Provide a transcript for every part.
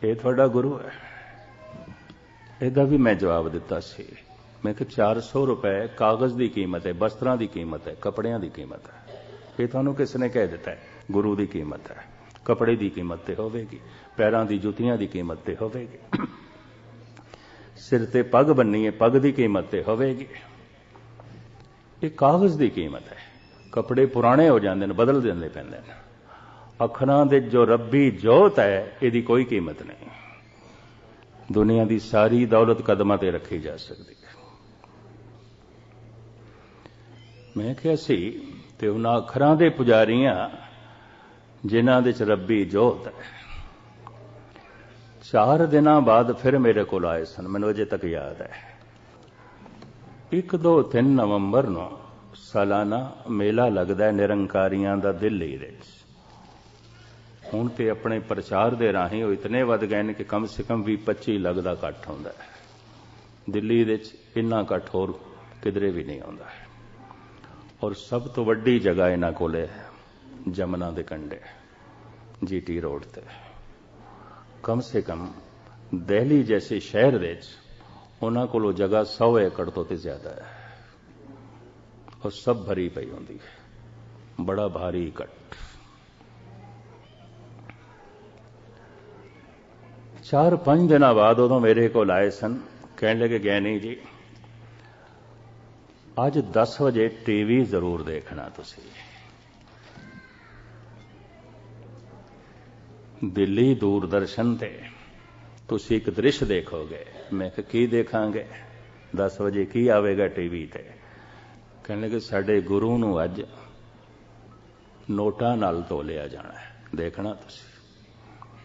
ਇਹ ਤੁਹਾਡਾ ਗੁਰੂ ਹੈ। ਇਹਦਾ ਵੀ मैं जवाब दिता सी। मैं कि 400 रुपए कागज़ की कीमत है, वस्त्रां की कीमत है, कपड़ियां की कीमत है। ये तुहानूं किसने कह दिता है? गुरु की कीमत है। कपड़े की कीमत तो होगी, पैरों की जुतियां की कीमत तो होगी, सिर ते पग बन्नी है, पग की कीमत तो होगी। ये कागज़ की कीमत है। कपड़े पुराने हो जाते हैं, बदल देने पैंदे ने। अखरां दे जो रब्बी जोत है, इसकी कोई कीमत नहीं। दुनिया की सारी दौलत कदमां ते रखी जा सकती है। मैं क्या सी ते उन्हां अखरां दे पुजारियां जिन्हां दे च रब्बी जोत है, 4 दिनां बाद फिर मेरे को आए सन। मैनूं अजे तक याद है। 1, 2, 3 नवंबर नूं सालाना मेला लगता है निरंकारियां दा दिल्ली दे। हुण ते अपने प्रचार दे राहीं वो इतने वध गए ने कि कम से कम 20-25 लाख दा इकट्ठ हुंदा है। दिल्ली दे इन्ना इकट्ठ होर किधरे भी नहीं आउंदा है। और सब तो वड्डी जगह इन्हां कोले जमुना दे कंढे GT रोड ते। कम से कम दिल्ली जैसे शहर दे उन्हां कोलों जगह 100 एकड़ तो ज्यादा है और सब भरी पई होंदी है। बड़ा भारी इकट्ठ। 4-5 दिन बाद उदों मेरे को आए सन, कहने लगे ज्ञानी जी अज 10 बजे टीवी जरूर देखना। तुसी दिल्ली दूरदर्शन ते तुसी एक दृश्य देखोगे। मैं की देखांगे? 10 बजे की आवेगा टीवी ते? कहने लगे साडे गुरु नूं अज नोटां नाल तोलिया जाना है, देखना तुसी।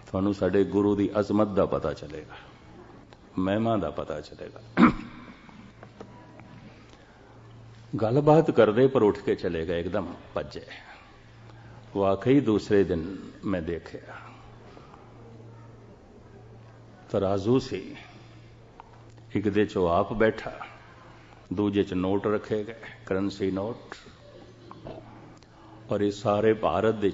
तुहानूं साडे गुरु की अजमत का पता चलेगा, महिमा का पता चलेगा। गलबात करदे पर उठ के चले गए, एकदम भजे। वाकई दूसरे दिन मैं देखा तराजू सी, एक दे चो आप बैठा, दूजे च नोट रखे गए, करंसी नोट। और ये सारे भारत दे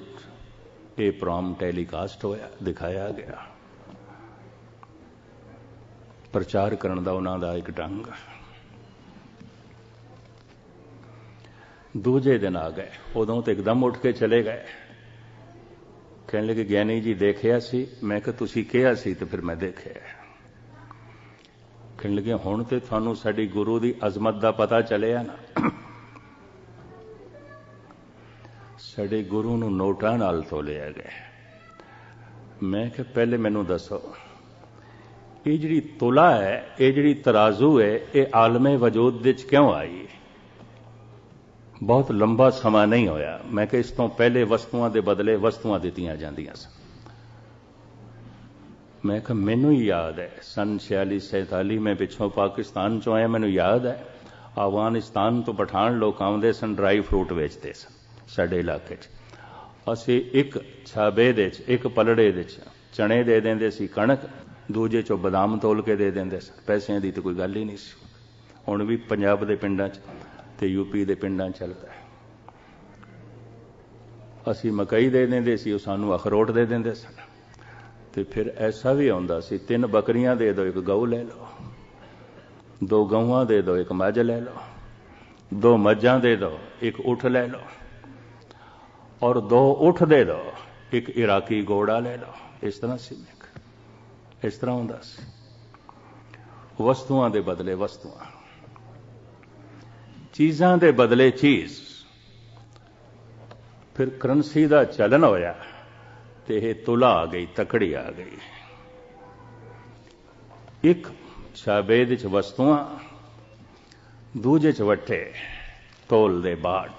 ये प्रोग्राम टेलीकास्ट होया, दिखाया गया। प्रचार करने का उन्हों का एक ढंग। दूजे दिन आ गए, उदों तो एकदम उठ के चले गए। कहने लगे ज्ञानी जी देखिया सी? मैं कि तुसी कहा सी तो फिर मैं देखिया। कहने लगे हुण ते तुहानूं साडी गुरु की अजमत का पता चलिया ना। साडे गुरु नूं नोटां नाल तोलिया गया। मैं कि पहले मैनूं दसो ये जिहड़ी तुला है, ये जिहड़ी तराजू है, ये आलमे वजूद विच क्यों आई? बहुत लंबा समा नहीं होया। मैं कि इस तो पहले वस्तुआं दे बदले वस्तुआं दित्तियां जांदियां सन। मैं कि मैनूं ही याद है सन 46-47 में पिछों पाकिस्तान चों आया। मैनूं याद है अफगानिस्तान तो पठान लोग आउंदे सन, ड्राई फ्रूट वेचते सन साडे इलाके च। असीं एक छाबे दे च, एक पलड़े दे च चने दे देंदे सी, कणक, दूजे चो बादाम तोल के दे देंदे सन। पैसिਆਂ ਦੀ तो कोई गल ही नहीं सी। हुण भी पंजाब दे पिंडां च ते यूपी दे पिंडां चलदा है। असीं मकई दे देंदे सी, ਉਹ ਸਾਨੂੰ अखरोट दे देंदे सन। ते फिर ऐसा भी आउंदा सी 3 बकरियां दे दो, 1 गऊ ले लो, 2 गऊआं दे दो, 1 मੱਝ ले लो, 2 मੱਝਾਂ दे दो, 1 ऊँट ले लो, और 2 ऊँट दे दो, 1 इराकी घोड़ा ले लो। इस तरह सी, इस तरह होंदा सी। वस्तुआं दे बदले वस्तुआं, चीज़ां दे बदले चीज़। फिर करंसी का चलन होया ते ये तुला आ गई, तकड़ी आ गई। एक शाबेद च वस्तुआं, दूजे च वट्ठे तोल दे बाट,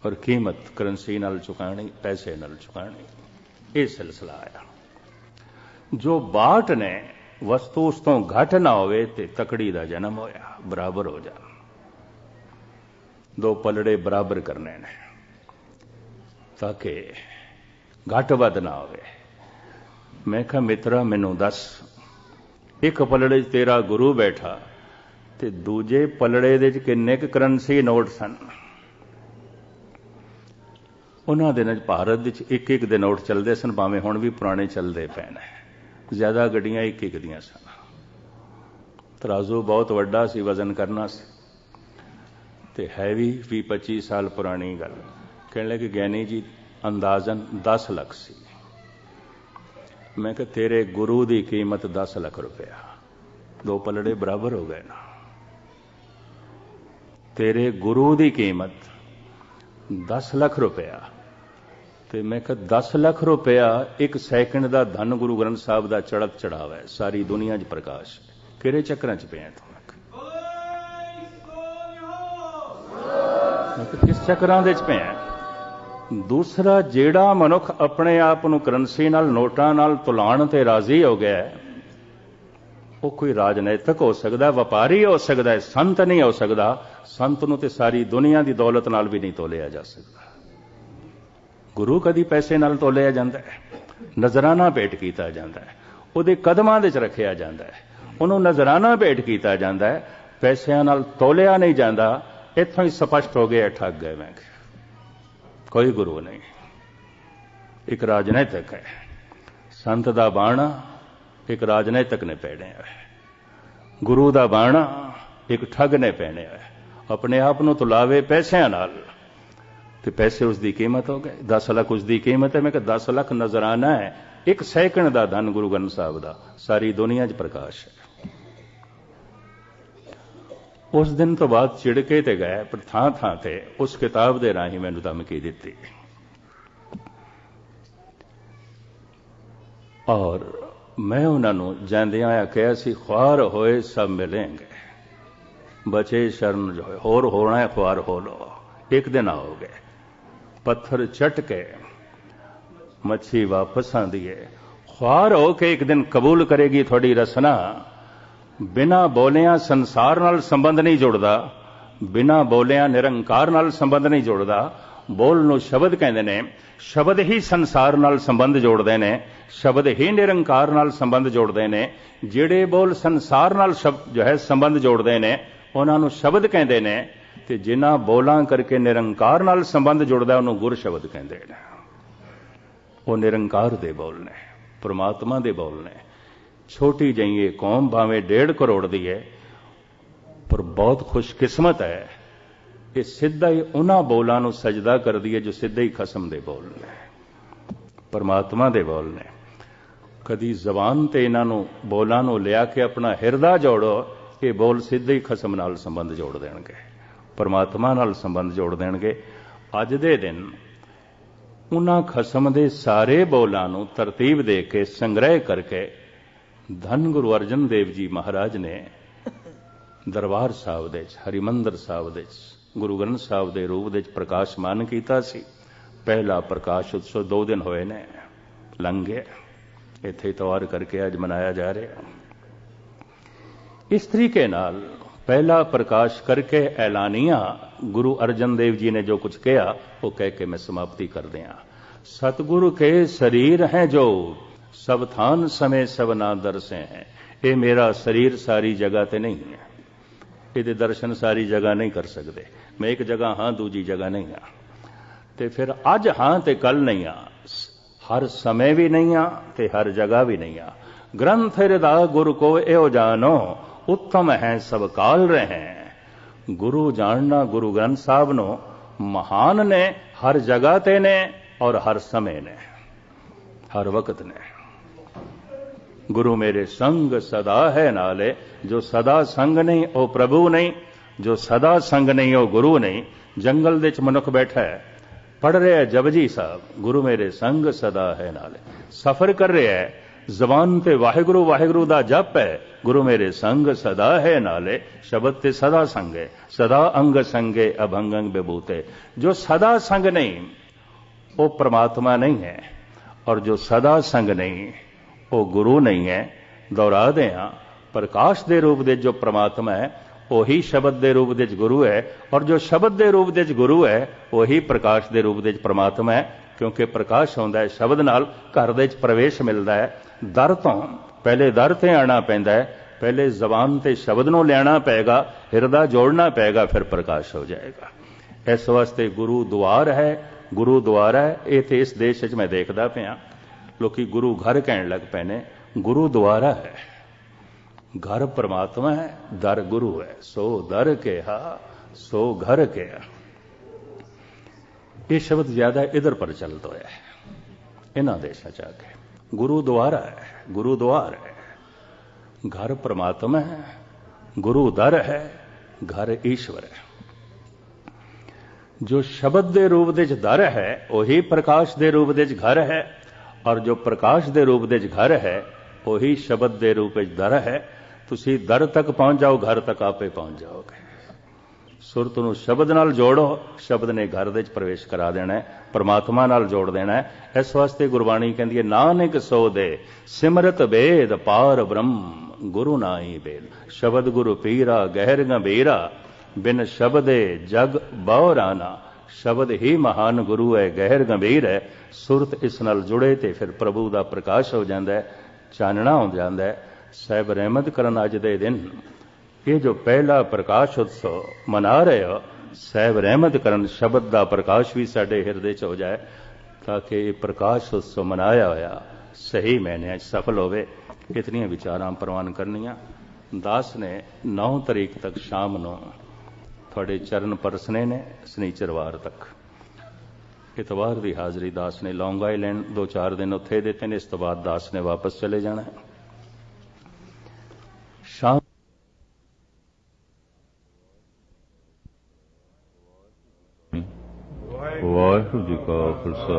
और कीमत करंसी नाल चुकानी, पैसे नाल चुकानी। ये सिलसिला आया। जो बाट ने वस्तु उस तो घट ना होवे ते तकड़ी का जन्म होया, बराबर हो जा। 2 पलड़े बराबर करने ने ताकि घट वध ना होवे। मैं कहा मित्रा मैनू दस, एक पलड़े तेरा गुरु बैठा ते दूजे पलड़े दे किन्ने क करंसी नोट सन? ਉਹਨਾਂ ਦਿਨਾਂ 'ਚ ਭਾਰਤ ਵਿੱਚ ਇੱਕ ਇੱਕ ਦੇ ਨੋਟ ਚੱਲਦੇ ਸਨ, ਭਾਵੇਂ ਹੁਣ ਵੀ ਪੁਰਾਣੇ ਚੱਲਦੇ ਪਏ ਨੇ। ਜ਼ਿਆਦਾ ਗੱਡੀਆਂ ਇੱਕ ਇੱਕ ਦੀਆਂ ਸਨ। ਤਰਾਜ਼ੂ ਬਹੁਤ ਵੱਡਾ ਸੀ, ਵਜ਼ਨ ਕਰਨਾ ਸੀ, ਤੇ ਹੈ ਵੀ 20-25 ਸਾਲ ਪੁਰਾਣੀ ਗੱਲ। ਕਹਿਣ ਲੱਗੇ ਗਿਆਨੀ ਜੀ ਅੰਦਾਜ਼ਨ 10 ਲੱਖ ਸੀ। ਮੈਂ ਕਿਹਾ ਤੇਰੇ ਗੁਰੂ ਦੀ ਕੀਮਤ 10 ਲੱਖ ਰੁਪਇਆ, ਦੋ ਪਲੜੇ ਬਰਾਬਰ ਹੋ ਗਏ ਨਾ। ਤੇਰੇ ਗੁਰੂ ਦੀ ਕੀਮਤ 10 ਲੱਖ ਰੁਪਇਆ, ਤੇ ਮੈਂ ਕਿਹਾ 10 ਲੱਖ ਰੁਪਇਆ ਇੱਕ ਸੈਕਿੰਡ ਦਾ ਧੰਨ ਗੁਰੂ ਗ੍ਰੰਥ ਸਾਹਿਬ ਦਾ ਚੜ੍ਹਤ ਚੜਾਵਾ ਹੈ, ਸਾਰੀ ਦੁਨੀਆ 'ਚ ਪ੍ਰਕਾਸ਼। ਕਿਹੜੇ ਚੱਕਰਾਂ 'ਚ ਪਿਆ ਤੂੰ? ਮੈਂ ਕਿਹਾ ਕਿਸ ਚੱਕਰਾਂ ਦੇ 'ਚ ਪਿਆ? ਦੂਸਰਾ, ਜਿਹੜਾ ਮਨੁੱਖ ਆਪਣੇ ਆਪ ਨੂੰ ਕਰੰਸੀ ਨਾਲ, ਨੋਟਾਂ ਨਾਲ ਤੁਲਾਣ ਤੇ ਰਾਜ਼ੀ ਹੋ ਗਿਆ, ਉਹ ਕੋਈ ਰਾਜਨੀਤਿਕ ਹੋ ਸਕਦਾ, ਵਪਾਰੀ ਹੋ ਸਕਦਾ, ਸੰਤ ਨਹੀਂ ਹੋ ਸਕਦਾ। ਸੰਤ ਨੂੰ ਤੇ ਸਾਰੀ ਦੁਨੀਆ ਦੀ ਦੌਲਤ ਨਾਲ ਵੀ ਨਹੀਂ ਤੋਲਿਆ ਜਾ ਸਕਦਾ। ਗੁਰੂ ਕਦੀ ਪੈਸੇ ਨਾਲ ਤੋਲਿਆ ਜਾਂਦਾ ਹੈ? ਨਜ਼ਰਾਨਾ ਭੇਟ ਕੀਤਾ ਜਾਂਦਾ ਹੈ, ਉਹਦੇ ਕਦਮਾਂ ਦੇ 'ਚ ਰੱਖਿਆ ਜਾਂਦਾ ਹੈ, ਉਹਨੂੰ ਨਜ਼ਰਾਨਾ ਭੇਟ ਕੀਤਾ ਜਾਂਦਾ ਹੈ, ਪੈਸਿਆਂ ਨਾਲ ਤੋਲਿਆ ਨਹੀਂ ਜਾਂਦਾ। ਇੱਥੋਂ ਹੀ ਸਪਸ਼ਟ ਹੋ ਗਿਆ ਠੱਗ ਗਏ। ਮੈਂ ਕੋਈ ਗੁਰੂ ਨਹੀਂ, ਇੱਕ ਰਾਜਨੀਤਿਕ ਹੈ। ਸੰਤ ਦਾ ਬਾਣਾ ਇੱਕ ਰਾਜਨੀਤਿਕ ਨੇ ਪਹਿਨਿਆ ਹੈ, ਗੁਰੂ ਦਾ ਬਾਣਾ ਇੱਕ ਠੱਗ ਨੇ ਪਹਿਨਿਆ ਹੈ। ਆਪਣੇ ਆਪ ਨੂੰ ਤੁਲਾਵੇ ਪੈਸਿਆਂ ਨਾਲ, ਤੇ ਪੈਸੇ ਉਸ ਦੀ ਕੀਮਤ ਹੋ ਗਏ। 10 ਲੱਖ ਉਸ ਦੀ ਕੀਮਤ ਹੈ। ਮੈਂ ਕਿਹਾ 10 ਲੱਖ ਨਜ਼ਰਾਨਾ ਹੈ, ਇੱਕ ਸੈਕਿੰਡ ਦਾ ਧੰਨ ਗੁਰੂ ਗ੍ਰੰਥ ਸਾਹਿਬ ਦਾ, ਸਾਰੀ ਦੁਨੀਆ 'ਚ ਪ੍ਰਕਾਸ਼ ਹੈ। ਉਸ ਦਿਨ ਤੋਂ ਬਾਅਦ ਚਿੜਕੇ ਤੇ ਗਏ, ਪਰ ਥਾਂ ਥਾਂ ਤੇ ਉਸ ਕਿਤਾਬ ਦੇ ਰਾਹੀਂ ਮੈਨੂੰ ਧਮਕੀ ਦਿੱਤੀ, ਔਰ ਮੈਂ ਉਹਨਾਂ ਨੂੰ ਜਾਂਦਿਆਂ ਆਖਿਆ ਸੀ, ख्वार ਹੋਏ ਸਭ ਮਿਲेंगे, ਬਚੇ ਸ਼ਰਨ ਜੋ ਹੋਰ ਹੋਣਾ ਹੈ ख्वार ਹੋ ਲੋ। ਇੱਕ ਦਿਨ आओगे, पत्थर चट के मच्छी वापस आंदी है, ख्वार हो के एक दिन कबूल करेगी थोड़ी रसना। बिना बोलिया संसार नाल संबंध नहीं जुड़दा, बिना बोलिया निरंकार नाल संबंध नहीं जुड़दा। बोल नूं शब्द कहंदे ने, शब्द ही संसार नाल संबंध जोड़दे ने, शब्द ही निरंकार नाल संबंध जोड़दे ने। जिहड़े बोल संसार नाल जो है संबंध जोड़दे ने, उन्हां नूं शब्द कहंदे ने, ते जिन्हां बोलां करके निरंकार नाल संबंध जुड़दा उहनूं गुर शब्द कहंदे ने। वो निरंकार दे बोल ने, परमात्मा दे बोल ने। छोटी जही कौम भावें 1.5 करोड़ दी है, पर बहुत खुशकिस्मत है, ये सीधा ही उन्हां बोलां नूं सजदा करदी है जो सीधे ही खसम दे बोल ने, परमात्मा दे बोल ने। कदी जबान ते इन्हां नूं बोलां नूं लिया के अपना हिरदा जोड़ो, ये बोल सीधे ही खसम नाल संबंध जोड़ देणगे, परमात्मा नाल संबंध जोड़ देणगे। अज दे दिन उन्हां खसम दे सारे बोलां नूं तरतीब दे के संग्रह करके धन गुरु अर्जन देव जी महाराज ने दरबार साहब दे हरिमंदर साहब दे गुरु ग्रंथ साहब दे रूप दे प्रकाशमान कीता सी। पहला प्रकाश उत्सव 2 दिन होए ने, लंघ गया, इत्थे तौर करके अज मनाया जा रहा। इस तरीके नाल पहला प्रकाश करके ऐलानिया गुरु अर्जन देव जी ने जो कुछ कहा वो कह के मैं समाप्ति कर दिया। सतगुरु के शरीर हैं जो सब थान समय सब ना दरसे हैं। ये मेरा शरीर सारी जगह ते नहीं है, ये दर्शन सारी जगह नहीं कर सकते। मैं एक जगह हाँ, दूजी जगह नहीं हाँ, ते फिर अज हाँ ते कल नहीं हाँ, हर समय भी नहीं हाँ ते हर जगह भी नहीं हाँ। ग्रंथ हृदय गुरु को एहो जानो, उत्तम है सब काल रहे। गुरु जानना गुरु ग्रंथ साहब नो महान ने, हर जगह ते ने और हर समय ने, हर वक्त ने। गुरु मेरे संग सदा है नाले, जो सदा संग नहीं ओ प्रभु नहीं, जो सदा संग नहीं ओ गुरु नहीं। जंगल दे च मनुख बैठा है, पढ़ रहा है जपजी साहब, गुरु मेरे संग सदा है नाले। सफर कर रहा है, जबान ते वाहिगुरु वाहिगुरु दा जप है, गुरु मेरे संग सदा है नाले। शब्द ते सदा संग है, सदा अंग संगे अभंग अंग विभूते। जो सदा संग नहीं वो परमात्मा नहीं है, और जो सदा संग नहीं वो गुरु नहीं है। दोहरा दे प्रकाश दे रूप दे जो परमात्मा है वही शब्द दे रूप दे गुरु है, और जो शब्द दे रूप दे गुरु है वही प्रकाश दे रूप दे परमात्मा है। क्योंकि प्रकाश होंदा है शब्द नाल, घर दे प्रवेश मिलता है। दर तो पहले दर ते आना पैंदा है, पहले जबान ते शब्द नूं लियाना पेगा, हिरदा जोड़ना पेगा, फिर प्रकाश हो जाएगा। इस वास्ते गुरु द्वार है, गुरु द्वार है। ये तो इस देश च मैं देखदा पिया लोकी गुरु घर कहण लग पे ने, गुरु द्वारा है। घर परमात्मा है, दर गुरु है। सो दर कहा सो घर कहा। ये शब्द ज्यादा इधर प्रचलित होया है इन्हां देशां च आके। गुरु द्वारा है, गुरु द्वार है। घर परमात्मा है, गुरु दर है, घर ईश्वर है। जो शब्द दे रूप दे दर है वही प्रकाश दे रूप दे घर है, और जो प्रकाश दे रूप दे घर है वही शब्द दे रूप दर है। तुसी दर तक पहुंच जाओ, घर तक आपे पहुंच जाओगे। सुरत नूं शब्द नाल जोड़ो, शब्द ने घर दे प्रवेश करा देना है, परमात्मा नाल जोड़ देना है। इस वास्ते गुरबाणी कहती है, नानक सो दे सिमरत बेद पार ब्रह्म गुरु नाई बेद। शब्द गुरु पीरा गहर गंभीरा, बिन शब्दे जग बहुराना। शब्द ही महान गुरु है, गहर गंभीर है। सुरत इस नाल जुड़े ते फिर प्रभु का प्रकाश हो जाता है, चानना हो जाता है। साहब रहमत करन अज दे दिन ये जो पहला प्रकाश उत्सव मना रहे हो, साहब रहमत करन शब्द का प्रकाश भी साडे हिरदे च हो जाए, ताकि ये प्रकाश उत्सव मनाया होया सही मैने सफल होवे। इतनियां विचारां प्रवान करनियां। दास ने 9 तारीख तक शाम नूं थोड़े चरण परसने ने, शनिचरवार तक। इतवार की हाजरी दास ने लॉन्ग आइलैंड 2-4 दिन उत्थे देते ने। इस तो बाद दास ने वापस चले जाना है। शाम वाहिगुरू जी का खालसा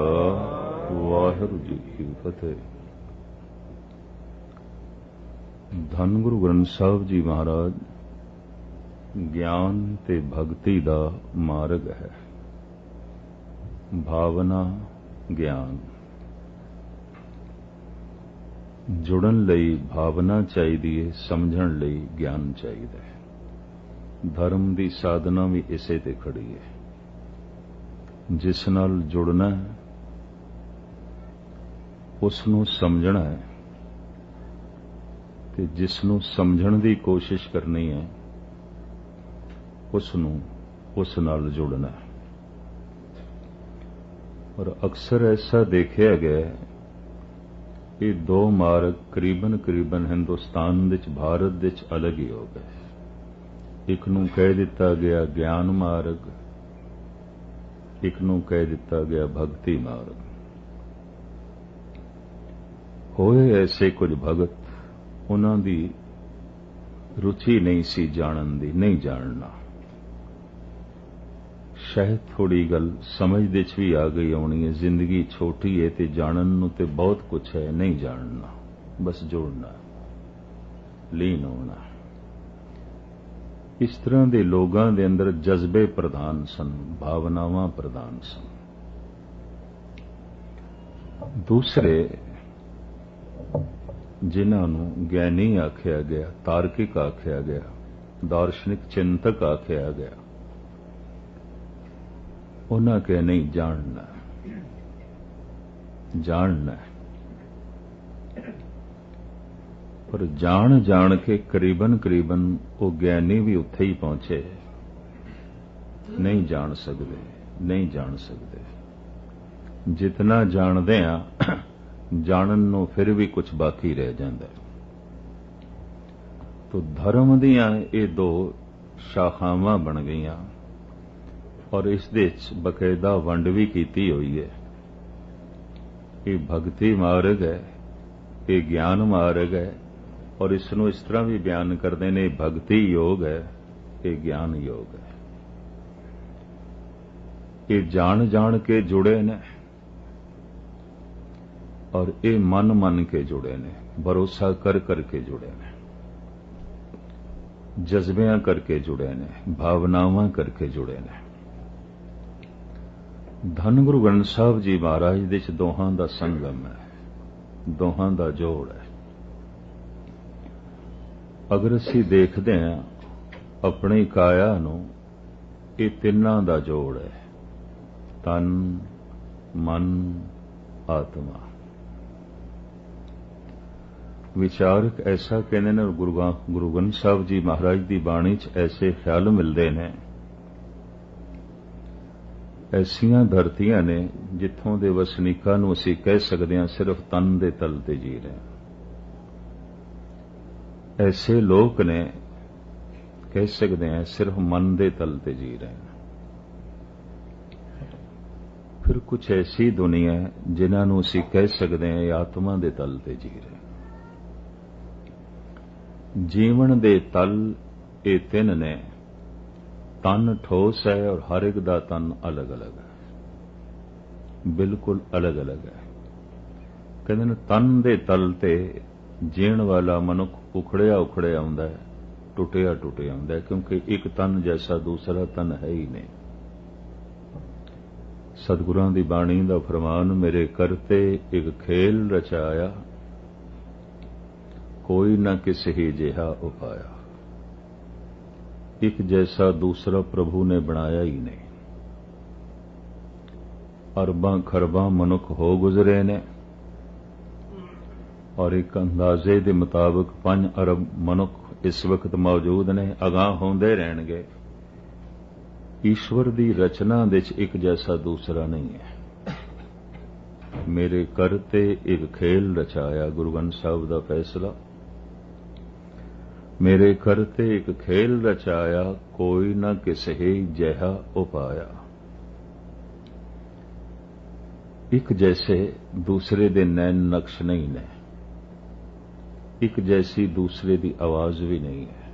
वाहिगुरू जी की फतेह। धन गुरु ग्रंथ साहब जी महाराज ज्ञान ते भगती दा मार्ग है। भावना ज्ञान जुड़न लई भावना चाहिए है, समझण लई ज्ञान चाहिए है। धर्म दी साधना भी इसे ते खड़ी है। जिस नाल जुड़ना है उसनू समझना है, ते जिसनू समझण दी कोशिश करनी है उसनू उस नाल जुड़ना है। और अक्सर ऐसा देखा गया है, ये 2 मार्ग करीबन करीबन हिंदुस्तान विच भारत विच अलग ही हो गए। एक नूं कह दिता गया ज्ञान मार्ग, एक नूं कह दिता गया भगती मार्ग। होए ऐसे कुछ भगत, उन्हां दी रुचि नहीं सी जानन दी, नहीं जानना। शायद थोड़ी गल समझ दे च भी आ गई होनी है। जिंदगी छोटी है ते जानन नूं ते बहुत कुछ है, नहीं जानना, बस जुड़ना, लीन होना। इस तरह के लोगों के अंदर जज्बे प्रधान सन, भावनावां प्रधान सन। दूसरे जिन्हां नूं ज्ञानी आख्या गया, तार्किक आख्या गया, दार्शनिक चिंतक आख्या गया, उन्हां के नहीं जानना, जानना है। पर जान जान के करीबन करीबन वो ज्ञानी भी उत्थे ही पहुंचे, नहीं जान सकते, नहीं जान सकते। जितना जानते हैं जानन नूं फिर भी कुछ बाकी रह जाता है। तो धर्म दियां ये 2 शाखावां बन गईयां और इस दे बकायदा वंड भी की हुई है। ये भगती मार्ग है, ये ज्ञान मार्ग है, और इसनों इस तरह भी बयान करते हैं, भगती योग है, ये ज्ञान योग है। ये जान जान के जुड़े ने और ये मन मन के जुड़े ने, भरोसा कर करके जुड़े ने, जज्बियां करके जुड़े ने, भावनावां करके जुड़े ने। धन गुरु ग्रंथ साहब जी महाराज दे च दोहां दा संगम है, दोहां दा जोड़ है। अगर असी देखते हैं अपनी काया नूं, ये तिन्नां दा जोड़ है, तन मन आत्मा। विचारक ऐसा कहते हैं, गुरु ग्रंथ साहब जी महाराज की बाणी च ऐसे ख्याल मिलते हैं ਐਸੀਆਂ ਧਰਤੀਆਂ ਨੇ ਜਿੱਥੋਂ ਦੇ ਵਸਨੀਕਾਂ ਨੂੰ ਅਸੀਂ ਕਹਿ ਸਕਦੇ ਹਾਂ ਸਿਰਫ ਤਨ ਦੇ ਤਲ ਤੇ ਜੀ ਰਹੇ ਹਾਂ। ਐਸੇ ਲੋਕ ਨੇ ਕਹਿ ਸਕਦੇ ਹਾਂ ਸਿਰਫ ਮਨ ਦੇ ਤਲ ਤੇ ਜੀ ਰਹੇ ਹਾਂ। ਫਿਰ ਕੁਝ ਐਸੀ ਦੁਨੀਆ ਜਿਨ੍ਹਾਂ ਨੂੰ ਅਸੀਂ ਕਹਿ ਸਕਦੇ ਹਾਂ ਆਤਮਾ ਦੇ ਤਲ ਤੇ ਜੀ ਰਹੇ। ਜੀਵਨ ਦੇ ਤਲ ਇਹ ਤਿੰਨ ਨੇ। ਤਨ ਠੋਸ ਹੈ ਔਰ ਹਰ ਇੱਕ ਦਾ ਤਨ ਅਲੱਗ-ਅਲੱਗ ਹੈ, ਬਿਲਕੁਲ ਅਲੱਗ-ਅਲੱਗ ਹੈ। ਕਹਿੰਦੇ ਨੇ ਤਨ ਦੇ ਤਲ ਤੇ ਜੀਣ ਵਾਲਾ ਮਨੁੱਖ ਉਖੜਿਆ ਉਖੜਿਆ ਆਉਂਦਾ ਹੈ, ਟੁੱਟਿਆ ਟੁੱਟਿਆ ਆਉਂਦਾ ਹੈ, ਕਿਉਂਕਿ ਇੱਕ ਤਨ ਜੈਸਾ ਦੂਸਰਾ ਤਨ ਹੈ ਹੀ ਨਹੀਂ। ਸਤਿਗੁਰਾਂ ਦੀ ਬਾਣੀ ਦਾ ਫਰਮਾਨ, ਮੇਰੇ ਕਰਤੇ ਇੱਕ ਖੇਲ ਰਚਾਇਆ, ਕੋਈ ਨਾ ਕਿਸੇ ਹੀ ਜਿਹਾ ਉਪਾਇਆ। ਇੱਕ ਜੈਸਾ ਦੂਸਰਾ ਪ੍ਰਭੂ ਨੇ ਬਣਾਇਆ ਹੀ ਨਹੀਂ। ਅਰਬਾਂ ਖਰਬਾਂ ਮਨੁੱਖ ਹੋ ਗੁਜ਼ਰੇ ਨੇ ਔਰ ਇੱਕ ਅੰਦਾਜ਼ੇ ਦੇ ਮੁਤਾਬਕ 5 ਅਰਬ ਮਨੁੱਖ ਇਸ ਵਕਤ ਮੌਜੂਦ ਨੇ, ਅਗਾਂਹ ਹੁੰਦੇ ਰਹਿਣਗੇ। ਈਸ਼ਵਰ ਦੀ ਰਚਨਾ ਵਿੱਚ ਇੱਕ ਜੈਸਾ ਦੂਸਰਾ ਨਹੀਂ ਹੈ। ਮੇਰੇ ਕਰਤੇ ਇੱਕ ਖੇਲ ਰਚਾਇਆ, ਗੁਰੂ ਗ੍ਰੰਥ ਸਾਹਿਬ ਦਾ ਫੈਸਲਾ। ਮੇਰੇ ਕਰਤੇ ਇੱਕ ਖੇਲ ਰਚਾਇਆ, ਕੋਈ ਨਾ ਕਿਸੇ ਹੀ ਜਿਹਾ ਉਪਾਇਆ। ਇੱਕ ਜੈਸੇ ਦੂਸਰੇ ਦੇ ਨੈਣ ਨਕਸ਼ ਨਹੀਂ ਨੇ, ਇੱਕ ਜੈਸੀ ਦੂਸਰੇ ਦੀ ਆਵਾਜ਼ ਵੀ ਨਹੀਂ ਹੈ,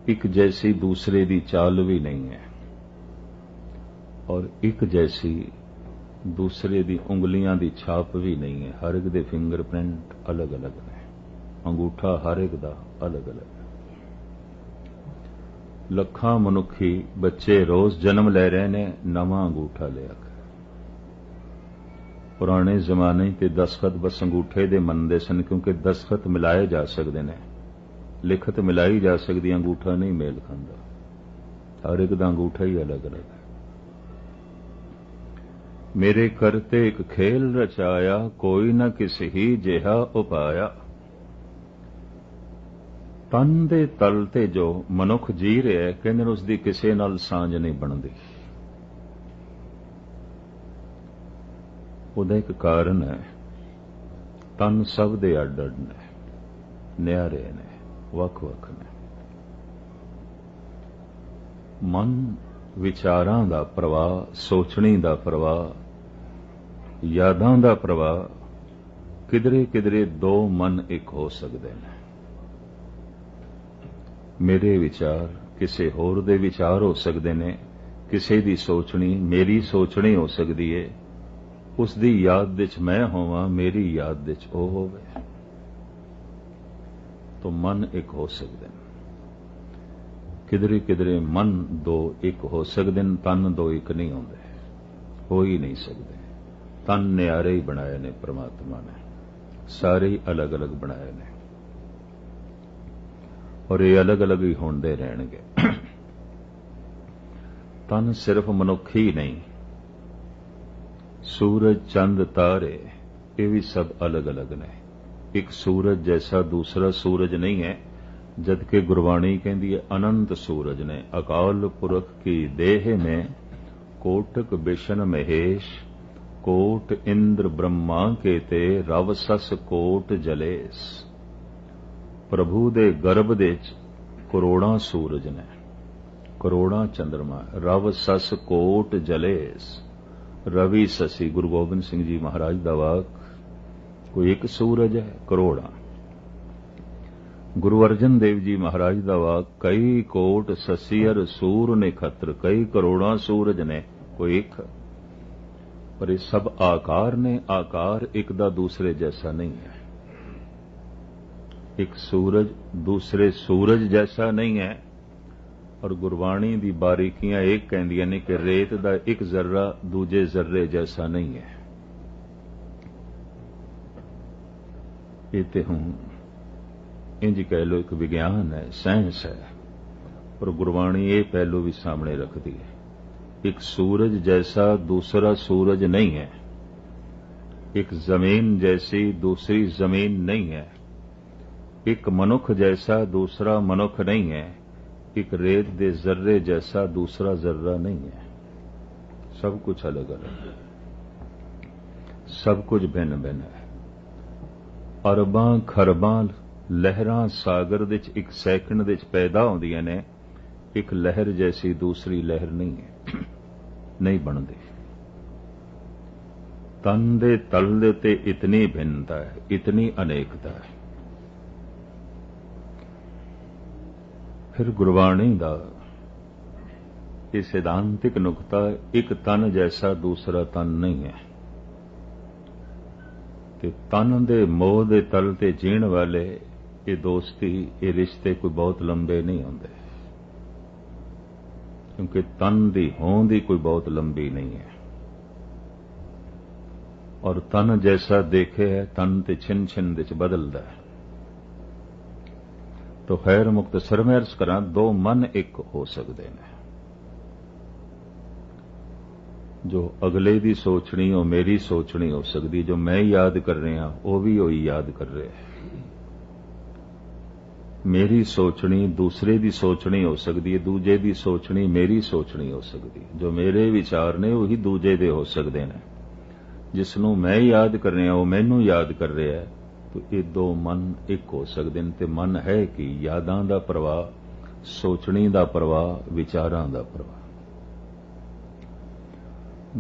ਇੱਕ ਜੈਸੀ ਦੂਸਰੇ ਦੀ ਚਾਲ ਵੀ ਨਹੀਂ ਹੈ, ਔਰ ਇੱਕ ਜੈਸੀ ਦੂਸਰੇ ਦੀ ਉਂਗਲੀਆਂ ਦੀ ਛਾਪ ਵੀ ਨਹੀਂ ਹੈ। ਹਰ ਇੱਕ ਦੇ ਫਿੰਗਰਪ੍ਰਿੰਟ ਅਲੱਗ-ਅਲੱਗ ਨੇ, ਅੰਗੂਠਾ ਹਰ ਇੱਕ ਦਾ ਅਲੱਗ-ਅਲੱਗ ਹੈ। ਲੱਖਾਂ ਮਨੁੱਖੀ ਬੱਚੇ ਰੋਜ਼ ਜਨਮ ਲੈ ਰਹੇ ਨੇ ਨਵਾਂ ਅੰਗੂਠਾ ਲਿਆ ਕੇ। ਪੁਰਾਣੇ ਜ਼ਮਾਨੇ ਤੇ ਦਸਖਤ ਬਸ ਅੰਗੂਠੇ ਦੇ ਮੰਨਦੇ ਸਨ, ਕਿਉਂਕਿ ਦਸਖਤ ਮਿਲਾਏ ਜਾ ਸਕਦੇ ਨੇ, ਲਿਖਤ ਮਿਲਾਈ ਜਾ ਸਕਦੀ, ਅੰਗੂਠਾ ਨਹੀਂ ਮੇਲ ਖਾਂਦਾ। ਹਰ ਇੱਕ ਦਾ ਅੰਗੂਠਾ ਹੀ ਅਲੱਗ-ਅਲੱਗ ਹੈ। ਮੇਰੇ ਕਰਤੇ ਇੱਕ ਖੇਲ ਰਚਾਇਆ, ਕੋਈ ਨਾ ਕਿਸੇ ਹੀ ਜਿਹਾ ਉਪਾਇਆ। ਤਨ ਦੇ ਤਲ ਤੇ ਜੋ ਮਨੁੱਖ ਜੀ ਰਿਹਾ, ਕਹਿੰਦੇ ਨੇ ਉਸ ਦੀ ਕਿਸੇ ਨਾਲ ਸਾਂਝ ਨਹੀਂ ਬਣਦੀ। ਉਹਦਾ ਇੱਕ ਕਾਰਨ ਹੈ, ਤਨ ਸਭ ਦੇ ਅੱਡ-ਅੱਡ ਨੇ, ਨਿਆਰੇ ਨੇ, ਵੱਖ-ਵੱਖ ਨੇ। ਮਨ ਵਿਚਾਰਾਂ ਦਾ ਪ੍ਰਵਾਹ, ਸੋਚਣੀ ਦਾ ਪ੍ਰਵਾਹ, ਯਾਦਾਂ ਦਾ ਪ੍ਰਵਾਹ, ਕਿਧਰੇ ਕਿਧਰੇ ਦੋ ਮਨ ਇੱਕ ਹੋ ਸਕਦੇ ਨੇ। ਮੇਰੇ ਵਿਚਾਰ ਕਿਸੇ ਹੋਰ ਦੇ ਵਿਚਾਰ ਹੋ ਸਕਦੇ ਨੇ, ਕਿਸੇ ਦੀ ਸੋਚਣੀ ਮੇਰੀ ਸੋਚਣੀ ਹੋ ਸਕਦੀ ਹੈ, ਉਸ ਦੀ ਯਾਦ ਵਿੱਚ ਮੈਂ ਹੋਵਾਂ, ਮੇਰੀ ਯਾਦ ਵਿੱਚ ਉਹ ਹੋਵੇ, ਤਾਂ ਮਨ ਇੱਕ ਹੋ ਸਕਦੇ ਨੇ। ਕਿਧਰੇ ਕਿਧਰੇ ਮਨ ਦੋ ਇੱਕ ਹੋ ਸਕਦੇ ਨੇ, ਤਨ ਦੋ ਇੱਕ ਨਹੀਂ ਹੁੰਦੇ, ਹੋ ਹੀ ਨਹੀਂ ਸਕਦੇ। ਤਨ ਨਿਆਰੇ ਹੀ ਬਣਾਏ ਨੇ ਪ੍ਰਮਾਤਮਾ ਨੇ, ਸਾਰੇ ਹੀ ਅਲੱਗ-ਅਲੱਗ ਬਣਾਏ ਨੇ, ਔਰ ਇਹ ਅਲੱਗ-ਅਲੱਗ ਹੀ ਹੁੰਦੇ ਰਹਿਣਗੇ। ਤਨ ਸਿਰਫ ਮਨੁੱਖੀ ਨਹੀਂ, ਸੂਰਜ, ਚੰਦ, ਤਾਰੇ, ਇਹ ਵੀ ਸਭ ਅਲੱਗ-ਅਲੱਗ ਨੇ। ਇੱਕ ਸੂਰਜ ਜੈਸਾ ਦੂਸਰਾ ਸੂਰਜ ਨਹੀਂ ਹੈ, ਜਦਕਿ ਗੁਰਬਾਣੀ ਕਹਿੰਦੀ ਹੈ ਅਨੰਤ ਸੂਰਜ ਨੇ। ਅਕਾਲ ਪੁਰਖ ਕੀ ਦੇਹ ਨੇ, ਕੋਟਕ ਬਿਸ਼ਨ ਮਹੇਸ਼, ਕੋਟ ਇੰਦਰ ਬ੍ਰਹਮਾ ਕੇ ਤੇ, ਰਵ ਸਸ ਕੋਟ ਜਲੇਸ। ਪ੍ਰਭੂ ਦੇ ਗਰਭ ਦੇ ਵਿੱਚ ਕਰੋੜਾਂ ਸੂਰਜ ਨੇ, ਕਰੋੜਾਂ ਚੰਦਰਮਾ, ਰਵ ਸਸ ਕੋਟ ਜਲੇਸ। ਰਵੀ ਸਸੀ, ਗੁਰੂ ਗੋਬਿੰਦ ਸਿੰਘ ਜੀ ਮਹਾਰਾਜ ਦਾ ਵਾਕ। ਕੋਈ ਇੱਕ ਸੂਰਜ ਹੈ, ਕਰੋੜਾਂ। ਗੁਰੂ ਅਰਜਨ ਦੇਵ ਜੀ ਮਹਾਰਾਜ ਦਾ ਵਾਕ, ਕਈ ਕੋਟ ਸਸੀਅਰ ਸੂਰ ਨਖਤਰ। ਕਈ ਕਰੋੜਾਂ ਸੂਰਜ ਨੇ, ਕੋਈ ਇੱਕ। ਪਰ ਇਹ ਸਭ ਆਕਾਰ ਨੇ, ਆਕਾਰ ਇੱਕ ਦਾ ਦੂਸਰੇ ਜੈਸਾ ਨਹੀਂ ਹੈ। ਇੱਕ ਸੂਰਜ ਦੂਸਰੇ ਸੂਰਜ ਜੈਸਾ ਨਹੀਂ ਹੈ। ਔਰ ਗੁਰਬਾਣੀ ਦੀ ਬਾਰੀਕੀਆਂ ਇਹ ਕਹਿੰਦੀਆਂ ਨੇ ਕਿ ਰੇਤ ਦਾ ਇੱਕ ਜ਼ਰਰਾ ਦੂਜੇ ਜ਼ਰਰੇ ਜੈਸਾ ਨਹੀਂ ਹੈ। ਇਹ ਤੇ ਹੁਣ ਇੰਜ ਕਹਿ ਲੋ ਇੱਕ ਵਿਗਿਆਨ ਹੈ, ਸਾਇੰਸ ਹੈ, ਪਰ ਗੁਰਬਾਣੀ ਇਹ ਪਹਿਲੂ ਵੀ ਸਾਹਮਣੇ ਰੱਖਦੀ ਹੈ। ਇੱਕ ਸੂਰਜ ਜੈਸਾ ਦੂਸਰਾ ਸੂਰਜ ਨਹੀਂ ਹੈ, ਇੱਕ ਜ਼ਮੀਨ ਜੈਸੀ ਦੂਸਰੀ ਜ਼ਮੀਨ ਨਹੀਂ ਹੈ, ਇੱਕ ਮਨੁੱਖ ਜੈਸਾ ਦੂਸਰਾ ਮਨੁੱਖ ਨਹੀਂ ਹੈ, ਇੱਕ ਰੇਤ ਦੇ ਜ਼ਰਰੇ ਜੈਸਾ ਦੂਸਰਾ ਜ਼ਰਰਾ ਨਹੀਂ ਹੈ। सब कुछ अलग अलग है, सब कुछ भिन्न भिन्न है। अरबां खरबां लहरां सागर दे च एक सैकंड दे च पैदा होंदियां ने, एक लहर जैसी दूसरी लहर नहीं है, नहीं बनती। तन दे तल दे ते इतनी भिन्नता है, इतनी अनेकता है। फिर गुरबाणी दा ये सिद्धांतिक नुकता, एक तन जैसा दूसरा तन नहीं है। ते तन दे मोह दे तल ते जीण वाले ये दोस्ती, ये रिश्ते कोई बहुत लंबे नहीं होंदे, क्योंकि तन दी होंद ही कोई बहुत लंबी नहीं है। और तन जैसा देखे है, तन ते छिन छिन दे च बदलदा है। तो खैर मुख्तसर में अर्ज करा, दो मन एक हो सकते हैं। जो अगले दी सोचनी हो मेरी सोचनी हो सकती, जो मैं याद कर रहा वो भी वही याद कर रहे हैं। मेरी सोचनी दूसरे दी सोचनी हो सकती है, दूजे दी सोचनी मेरी सोचनी हो सकती है। जो मेरे विचार ने वही दूजे दे हो सकते हैं। जिसनों मैं याद कर रहा वो मैनू याद कर रहा है। तो ये दो मन एक हो सकते हैं। तो मन है कि यादां दा प्रवाह, सोचनी दा प्रवाह, विचारां दा प्रवाह।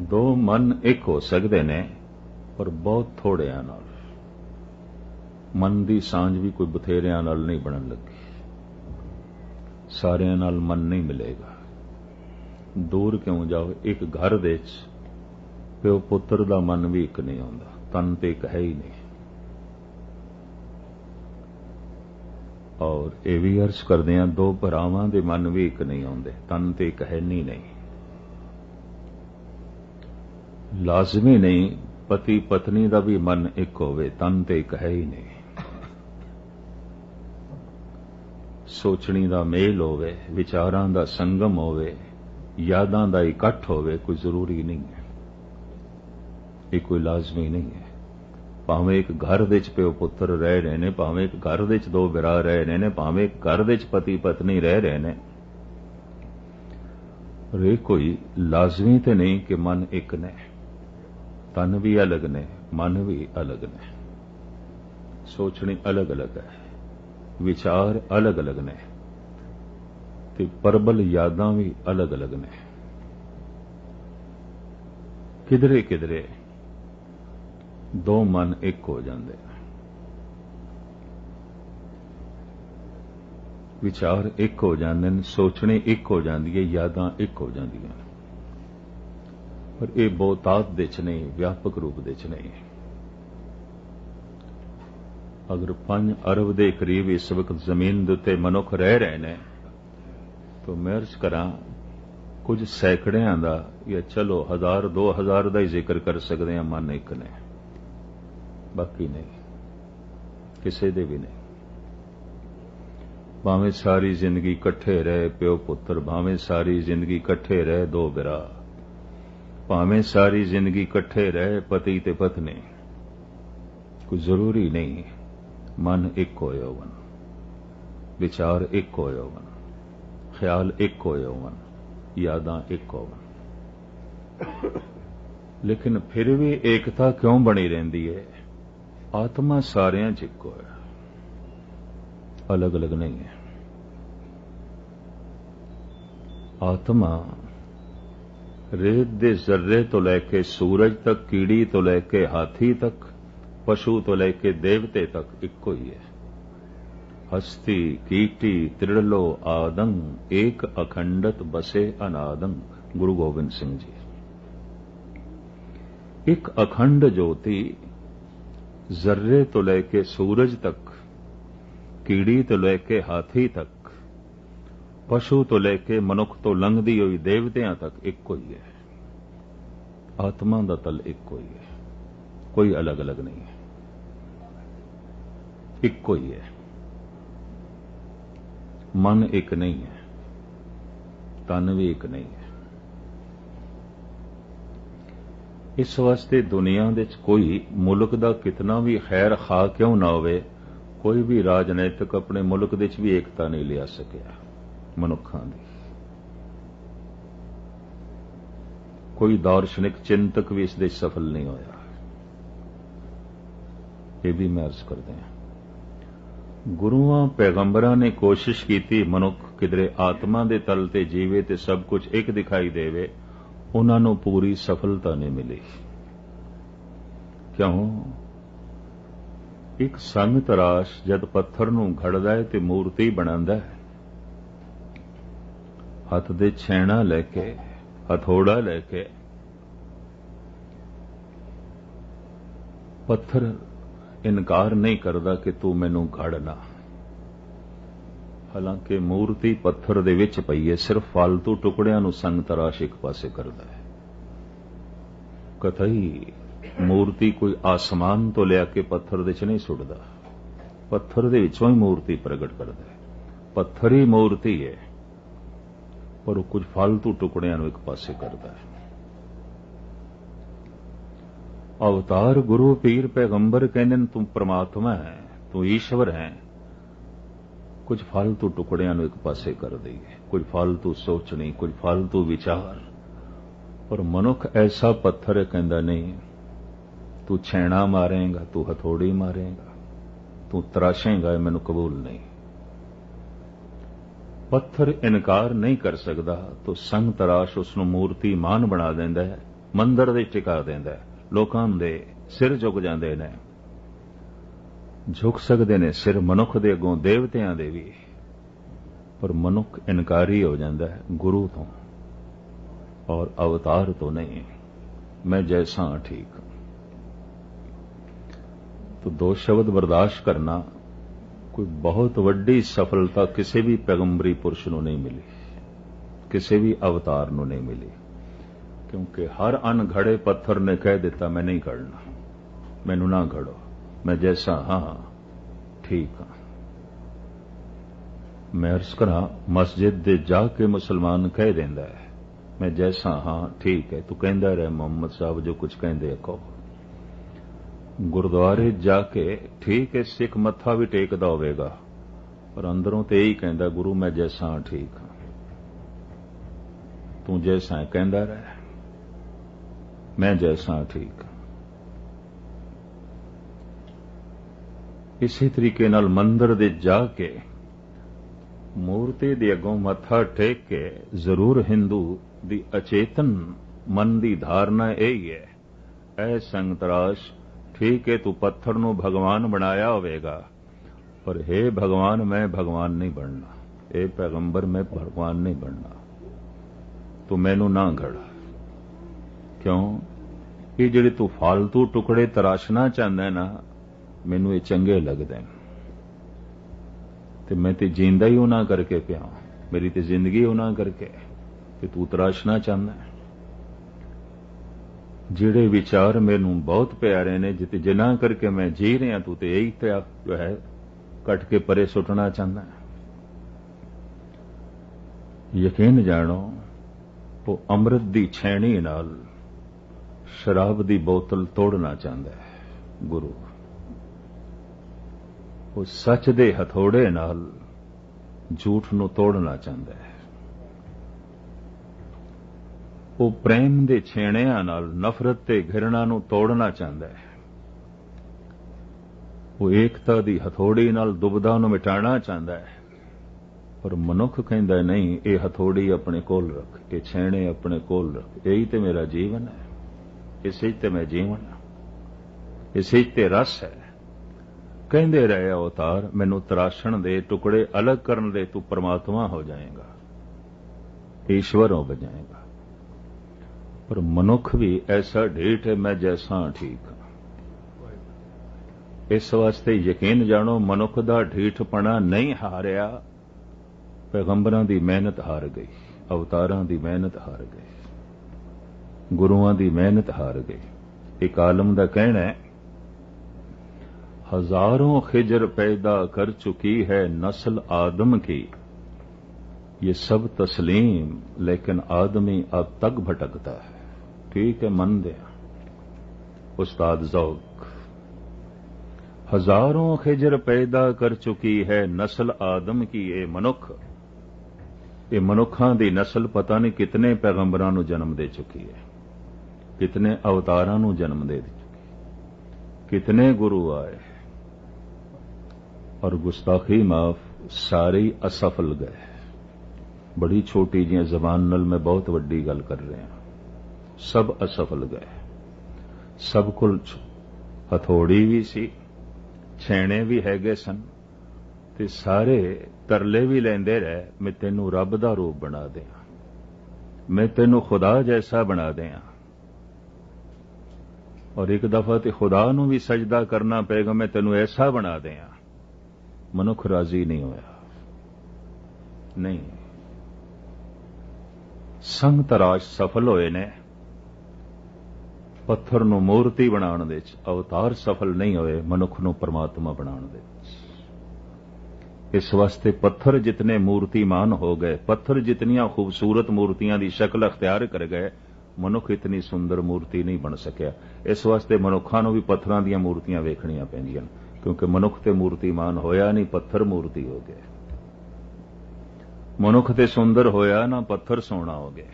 दो मन एक हो सकते ने, पर बहुत थोड़ियां नाल। मन दी सांझ भी कोई बथेरियां नाल नहीं बनन लगी। सारियां नाल मन नहीं मिलेगा। दूर क्यों जाओ, एक घर दे च प्यो पुत्र दा मन भी एक नहीं आउंदा, तन ते एक है ही नहीं। और ये भी अर्ज करदे हैं, दो भरावां दे मन भी एक नहीं आउंदे, तन ते एक है नहीं। लाजमी नहीं पति पत्नी दा भी मन एक होवे, तन ते एक है ही नहीं। सोचनी दा मेल होवे, विचारां दा संगम होवे, यादां दा इकट्ठ होवे, कोई जरूरी नहीं है। ये कोई लाजमी नहीं है। भावें एक घर दे च प्यो पुत्र रह रहे ने, भावें एक घर दे च दो बिरा रह रहे ने, भावें एक घर दे च पति पत्नी रह रहे ने, पर ये कोई लाजमी तो नहीं कि मन एक ने। तन भी अलग ने, मन भी अलग ने, सोचनी अलग अलग है, विचार अलग अलग ने, ते परबल यादां भी अलग अलग ने। किधरे किधरे दो मन एक हो जाते हैं, विचार एक हो जाते हैं, सोचने एक हो जाती है, यादां एक हो जाती हैं। पर यह बहुतात दे च नहीं, व्यापक रूप दे च नहीं। अगर 5 अरब के करीब इस वक्त जमीन के उत्ते मनुख रह रहे हैं, तो मैं अर्ज करा कुछ सैकड़ियां का या चलो 1000 2000 का ही जिक्र कर सकते हैं, मन एक ने, बाकी नहीं, किसी दे भी नहीं। भावें सारी जिंदगी कट्ठे रहे प्यो पुत्र, भावें सारी जिंदगी कट्ठे रहे दो बिरा, भावें सारी जिंदगी कट्ठे रहे पति ते पत्नी, कोई जरूरी नहीं मन एक होए होवन, विचार एक होए होवन, ख्याल एक होए होवन, यादां एक होवन। लेकिन फिर भी एकता क्यों बनी रहती है? आत्मा सारियां च इक्को है, अलग अलग नहीं है। आत्मा रेत दे जर्रे तो लैके सूरज तक, कीड़ी तो लैके हाथी तक, पशु तो लैके देवते तक इक्को ही है। हस्ती कीटी त्रिड़लो आदंग, एक अखंडत बसे अनादंग, गुरु गोविंद सिंह जी। एक अखंड ज्योति जर्रे तो लेके सूरज तक, कीड़ी तो लेके हाथी तक, पशु तो लेके मनुख तो लंघदी हुई देवतियां तक इक्को ही है। आत्मा दा तल इक्को ही है, कोई अलग अलग नहीं है, इक्को ही है। मन एक नहीं है, तन भी एक नहीं है। इस वास्ते दुनिया दे कोई मुल्क दा कितना भी खैर खा क्यों ना होवे, कोई भी राजनीतिक अपने मुल्क दे भी एकता नहीं लिया सकिया मनुखां दी। कोई दार्शनिक चिंतक भी इस दे सफल नहीं होया। ये भी मैं अर्ज करते हैं। गुरुआं पैगंबरां ने कोशिश की मनुख किधरे आत्मा दे तल ते जीवे ते सब कुछ एक दिखाई देवे, उन्हां नूं पूरी सफलता नहीं मिली। क्यों? एक संग तराश जद पत्थर नूं घड़दा है ते मूर्ति बनांदा है, हथ दे छैणा लैके हथौड़ा लैके पत्थर इनकार नहीं करदा कि तू मैनू घड़ना। हालांकि मूर्ति पत्थर दे विच पई है, सिर्फ फालतू टुकड़ियां नूं संग तराश एक पासे करदा है। कतई मूर्ति कोई आसमान तो लिया के पत्थर दे च नहीं सुटदा, पत्थर दे विचों ही मूर्ति प्रगट करदा है। पत्थर ही मूर्ति है, पर वो कुछ फालतू टुकड़ियां नूं एक पासे करदा है। अवतार गुरु पीर पैगंबर कहंदे तू परमात्मा है, तू ईश्वर है, कुछ फालतू टुकड़ियां नूं एक पासे कर दई, कुछ फालतू सोचनी, कुछ फालतू विचार। पर मनुख ऐसा पत्थर है, कहंदा नहीं तू छैणा मारेगा, तू हथौड़ी मारेगा, तू तराशेगा, मैनू कबूल नहीं। पत्थर इनकार नहीं कर सकदा तो संग तराश उसनूं मूर्ति मान बना देंदा है, मंदिर दे टिका देंदा है। लोकां दे सिर झुक जांदे ने, झुक सकदे ने सिर मनुख दे अगों देवतियां दे भी, पर मनुख इनकारी हो जांदा है गुरु तो और अवतार तो नहीं। मैं जैसा हां ठीक। तो दो शब्द बर्दाश्त करना कोई बहुत वड्डी सफलता किसी भी पैगंबरी पुरुष नूं नहीं मिली, किसी भी अवतार नूं नहीं मिली। क्योंकि हर अनघड़े पत्थर ने कह दिता मैं नहीं घड़ना, मैनू ना घड़ो, मैं जैसा हां ठीक हां। मैं अर्ज करा, मस्जिद दे जाके मुसलमान कह देंदा है मैं जैसा हां ठीक है, तू कहंदा रहे मोहम्मद साहब जो कुछ कहंदे कहो। गुरुद्वारे जाके ठीक है सिख मत्था भी टेकदा होवेगा, पर अंदरों ते यही कहंदा गुरु मैं जैसा हां ठीक हां, तू जैसा है कहंदा रहे, मैं जैसा ठीक। इसी तरीके नाल मंदिर दे जाके मूर्ति दे अगों मत्था टेक के जरूर हिंदू दी अचेतन मन दी धारणा यही है, ऐ संग तराश ठीक है तू पत्थर नूं भगवान बनाया होवेगा, पर हे भगवान मैं भगवान नहीं बनना, हे पैगंबर मैं भगवान नहीं बनना, तू मैनू ना घड़ा। क्यों? ये जिहड़े तू फालतू टुकड़े तराशना चाहता है ना, मैनू ये चंगे लगदे ने, ते मैं ते जींदा ही उन्हां करके पिया, मेरी ते जिंदगी उन्हां करके, ते तू तराशना चाहता है। जिहड़े विचार मैनू बहुत प्यारे ने, जिन्हां करके मैं जी रहा, तू ते यही ते जो है कट के परे सुटना चाहता है। यकीन जानो वो अमृत दी छैणी नाल शराब दी बोतल तोड़ना चाहता है गुरु, वो सच दे हथौड़े नाल झूठ नूं तोड़ना चाहता है, वो प्रेम दे छेणियां नाल नफरत ते घृणा नूं तोड़ना चाहता है, वो एकता दी हथौड़ी नाल दुबदा नूं मिटाना चाहता है। पर मनुख कहंदा नहीं, ये हथौड़ी अपने कोल रख, ये छेणे अपने कोल रख, यही ते मेरा जीवन है, इसे ते मैं जीवन, इसे ते रस है। कहंदे रहे अवतार मैनू तराशण दे, टुकड़े अलग करन दे, तू परमात्मा हो जाएगा, ईश्वर हो जाएगा। पर मनुख भी ऐसा ढीठ है, मैं जैसा ठीक हां। इस वास्ते यकीन जानो मनुख दा ढीठपना नहीं हारिया, पैगंबरां दी मेहनत हार गई, अवतारां दी मेहनत हार गई, गुरुआं दी मेहनत हार गई। एक आलम दा कहना है, हजारों खिजर पैदा कर चुकी है नस्ल आदम की, ये सब तस्लीम लेकिन आदमी अब तक भटकता है। ठीक है, मन दे उस्ताद ज़ौक, हजारों खिजर पैदा कर चुकी है नस्ल आदम की, ये मनुख, ये मनुखां दी नस्ल पता नहीं कितने पैगंबरां नूं जन्म दे चुकी है। कितने अवतारां नूं जन्म दे चुकी, कितने गुरु आए और गुस्ताखी माफ, सारे ही असफल गए। बड़ी छोटी जी जबान नाल मैं बहुत वड्डी गल कर रहा, सब असफल गए। सब कोल हथौड़ी भी सी, छैणे भी हैगे सन, ते सारे तरले भी लेंदे रहे, मैं तेनू रब दा रूप बना दियां, मैं तेनू खुदा जैसा बना दियां। और एक दफा ते खुदा नू भी सजदा करना पेगा, मैं तेनू ऐसा बना दियां। मनुख राजी नहीं होया। नहीं, संग तराश सफल होए ने, पत्थर नू मूर्ति बनाने दे विच अवतार सफल नहीं होए मनुख नू परमात्मा बनाने दे विच। इस वास्ते पत्थर जितने मूर्तिमान हो गए, पत्थर जितनियां खूबसूरत मूर्तियां दी शक्ल अख्तियार कर गए, मनुख इतनी सुंदर मूर्ति नहीं बन सकिया। इस वास्ते मनुखां नूं भी पत्थरां दीयां मूर्तियां वेखणियां पैंदियां, क्योंकि मनुख ते मूर्तिमान होया नहीं, पत्थर मूर्ति हो गए। मनुख ते सुंदर होया ना, पत्थर सोना हो गया।